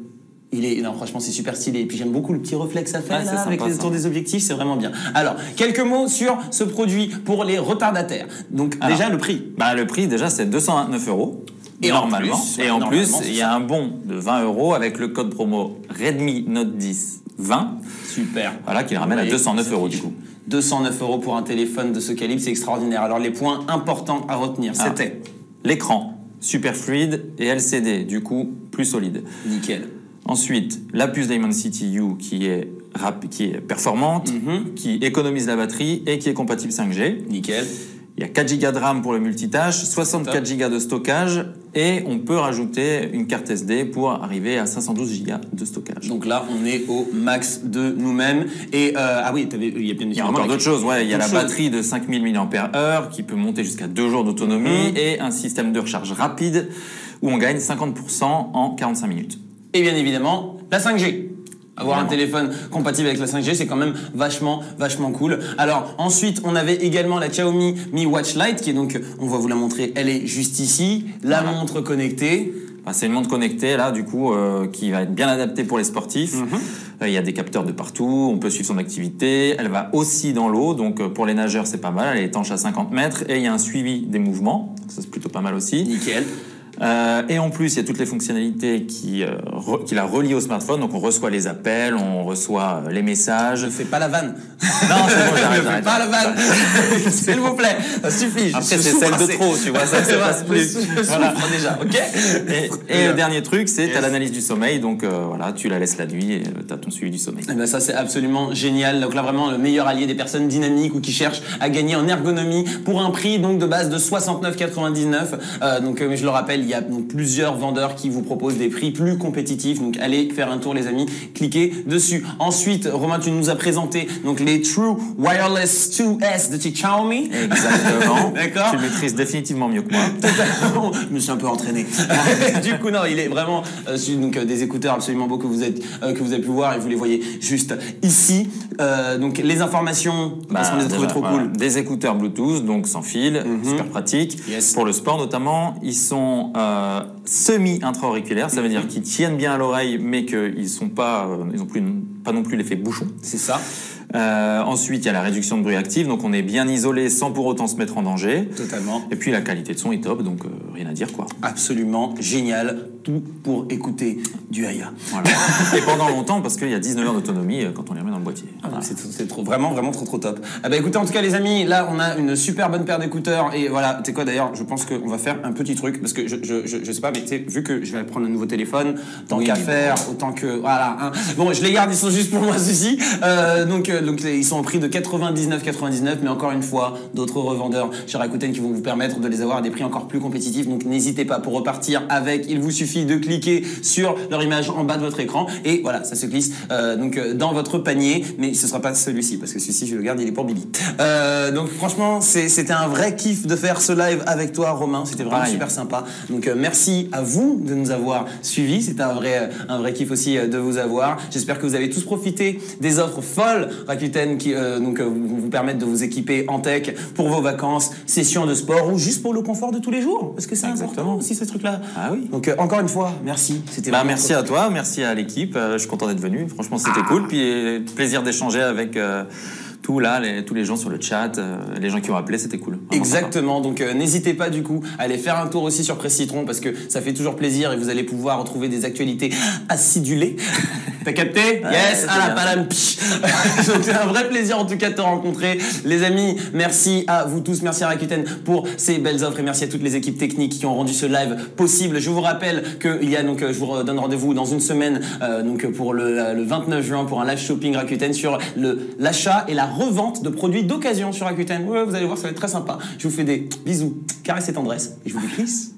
Speaker 1: Non, franchement, c'est super stylé. Et puis, j'aime beaucoup le petit reflet que ça fait, là, avec les tours des objectifs. C'est vraiment bien. Alors, quelques mots sur ce produit pour les retardataires. Donc, déjà, le prix.
Speaker 2: Le prix, déjà, c'est 229 €. Et normalement. En plus, il y a un bon de 20 € avec le code promo Redmi Note 10 20.
Speaker 1: Super.
Speaker 2: Voilà, qui le ramène à 209 € du coup.
Speaker 1: 209 € pour un téléphone de ce calibre, c'est extraordinaire. Alors, les points importants à retenir, c'était
Speaker 2: l'écran, super fluide, et LCD, du coup, plus solide.
Speaker 1: Nickel.
Speaker 2: Ensuite, la puce Dimensity U qui est performante, qui économise la batterie et qui est compatible 5G.
Speaker 1: Nickel.
Speaker 2: Il y a 4 Go de RAM pour le multitâche, 64 Go de stockage et on peut rajouter une carte SD pour arriver à 512 Go de stockage.
Speaker 1: Donc là, on est au max de nous-mêmes. Et ah oui,
Speaker 2: il y a encore d'autres choses. Ouais, il y a la batterie de 5000 mAh qui peut monter jusqu'à 2 jours d'autonomie et un système de recharge rapide où on gagne 50% en 45 minutes.
Speaker 1: Et bien évidemment, la 5G. Avoir un téléphone compatible avec la 5G, c'est quand même vachement cool. Alors ensuite, on avait également la Xiaomi Mi Watch Lite, qui est donc, on va vous la montrer, elle est juste ici. La montre connectée.
Speaker 2: C'est une montre connectée, là, du coup, qui va être bien adaptée pour les sportifs. Il y a des capteurs de partout, on peut suivre son activité. Elle va aussi dans l'eau, donc pour les nageurs, c'est pas mal. Elle est étanche à 50 mètres et il y a un suivi des mouvements. Ça, c'est plutôt pas mal aussi.
Speaker 1: Nickel.
Speaker 2: Et en plus, il y a toutes les fonctionnalités qui la relient au smartphone. Donc, on reçoit les appels, on reçoit les messages.
Speaker 1: Ne fais pas la vanne.
Speaker 2: Non, c'est bon, j'arrête.
Speaker 1: Ne fais pas la vanne. S'il vous plaît, ça suffit.
Speaker 2: Après, c'est celle de trop, tu vois. Ça passe plus.
Speaker 1: Voilà, déjà, ok.
Speaker 2: Et le dernier truc, c'est t'as l'analyse du sommeil. Donc, voilà, tu la laisses la nuit et t'as ton suivi du sommeil.
Speaker 1: Et ben ça, c'est absolument génial. Donc là, vraiment, le meilleur allié des personnes dynamiques ou qui cherchent à gagner en ergonomie pour un prix donc de base de 69,99. Donc, mais je le rappelle, il y a donc plusieurs vendeurs qui vous proposent des prix plus compétitifs. Donc, allez faire un tour, les amis. Cliquez dessus. Ensuite, Romain, tu nous as présenté donc les True Wireless 2S de Xiaomi.
Speaker 2: Exactement.
Speaker 1: D'accord.
Speaker 2: Tu le maîtrises définitivement mieux que moi.
Speaker 1: Totalement. Je me suis un peu entraîné. Du coup, non, il est vraiment donc des écouteurs absolument beaux que vous avez pu voir et vous les voyez juste ici. Donc, les informations, parce qu'on les a trouvées trop cool.
Speaker 2: Des écouteurs Bluetooth, donc sans fil, super pratique.
Speaker 1: Yes.
Speaker 2: Pour le sport notamment, ils sont semi-intra-auriculaires, ça veut dire qu'ils tiennent bien à l'oreille, mais qu'ils sont pas, ils ont pas non plus l'effet bouchon.
Speaker 1: C'est ça.
Speaker 2: Ensuite, il y a la réduction de bruit active, donc on est bien isolé sans pour autant se mettre en danger.
Speaker 1: Totalement.
Speaker 2: Et puis la qualité de son est top, donc rien à dire quoi.
Speaker 1: Absolument génial, tout pour écouter du Aya.
Speaker 2: Voilà. Et pendant longtemps, parce qu'il y a 19 heures d'autonomie quand on les remet dans le boîtier.
Speaker 1: Voilà. C'est vraiment trop top. Ah bah écoutez, en tout cas les amis, là on a une super bonne paire d'écouteurs et voilà, tu sais quoi d'ailleurs, je pense qu'on va faire un petit truc parce que je sais pas, mais tu sais, vu que je vais prendre un nouveau téléphone, tant qu'à faire, autant que voilà. Hein. Bon, je les garde, ils sont juste pour moi ceci. Donc ils sont au prix de 99,99, mais encore une fois, d'autres revendeurs chez Rakuten qui vont vous permettre de les avoir à des prix encore plus compétitifs. Donc n'hésitez pas, pour repartir avec, il vous suffit de cliquer sur leur image en bas de votre écran et voilà, ça se glisse dans votre panier, mais ce sera pas celui-ci parce que celui-ci je le garde, il est pour Bibi. Donc franchement, c'était un vrai kiff de faire ce live avec toi, Romain. C'était vraiment super sympa. Donc merci à vous de nous avoir suivis. C'était un vrai kiff aussi de vous avoir. J'espère que vous avez tous profité des offres folles Rakuten qui vous permettent de vous équiper en tech pour vos vacances, sessions de sport ou juste pour le confort de tous les jours, parce que c'est important aussi ce truc-là.
Speaker 2: Ah oui.
Speaker 1: Donc encore une fois, merci. C'était
Speaker 2: merci à toi, merci à l'équipe. Je suis content d'être venu. Franchement, c'était cool. Puis plaisir d'échanger avec tous les gens sur le chat, les gens qui ont appelé, c'était cool.
Speaker 1: Exactement, donc n'hésitez pas du coup à aller faire un tour aussi sur Presse Citron parce que ça fait toujours plaisir et vous allez pouvoir retrouver des actualités acidulées. T'as capté? Yes, à la palam. Donc c'est un vrai plaisir en tout cas de te rencontrer. Les amis, merci à vous tous, merci à Rakuten pour ces belles offres et merci à toutes les équipes techniques qui ont rendu ce live possible. Je vous rappelle qu'il y a je vous donne rendez-vous dans une semaine pour le 29 juin pour un live shopping Rakuten sur l'achat et la revente de produits d'occasion sur Rakuten. Ouais, vous allez voir, ça va être très sympa. Je vous fais des bisous, caresses et tendresse et je vous dis peace.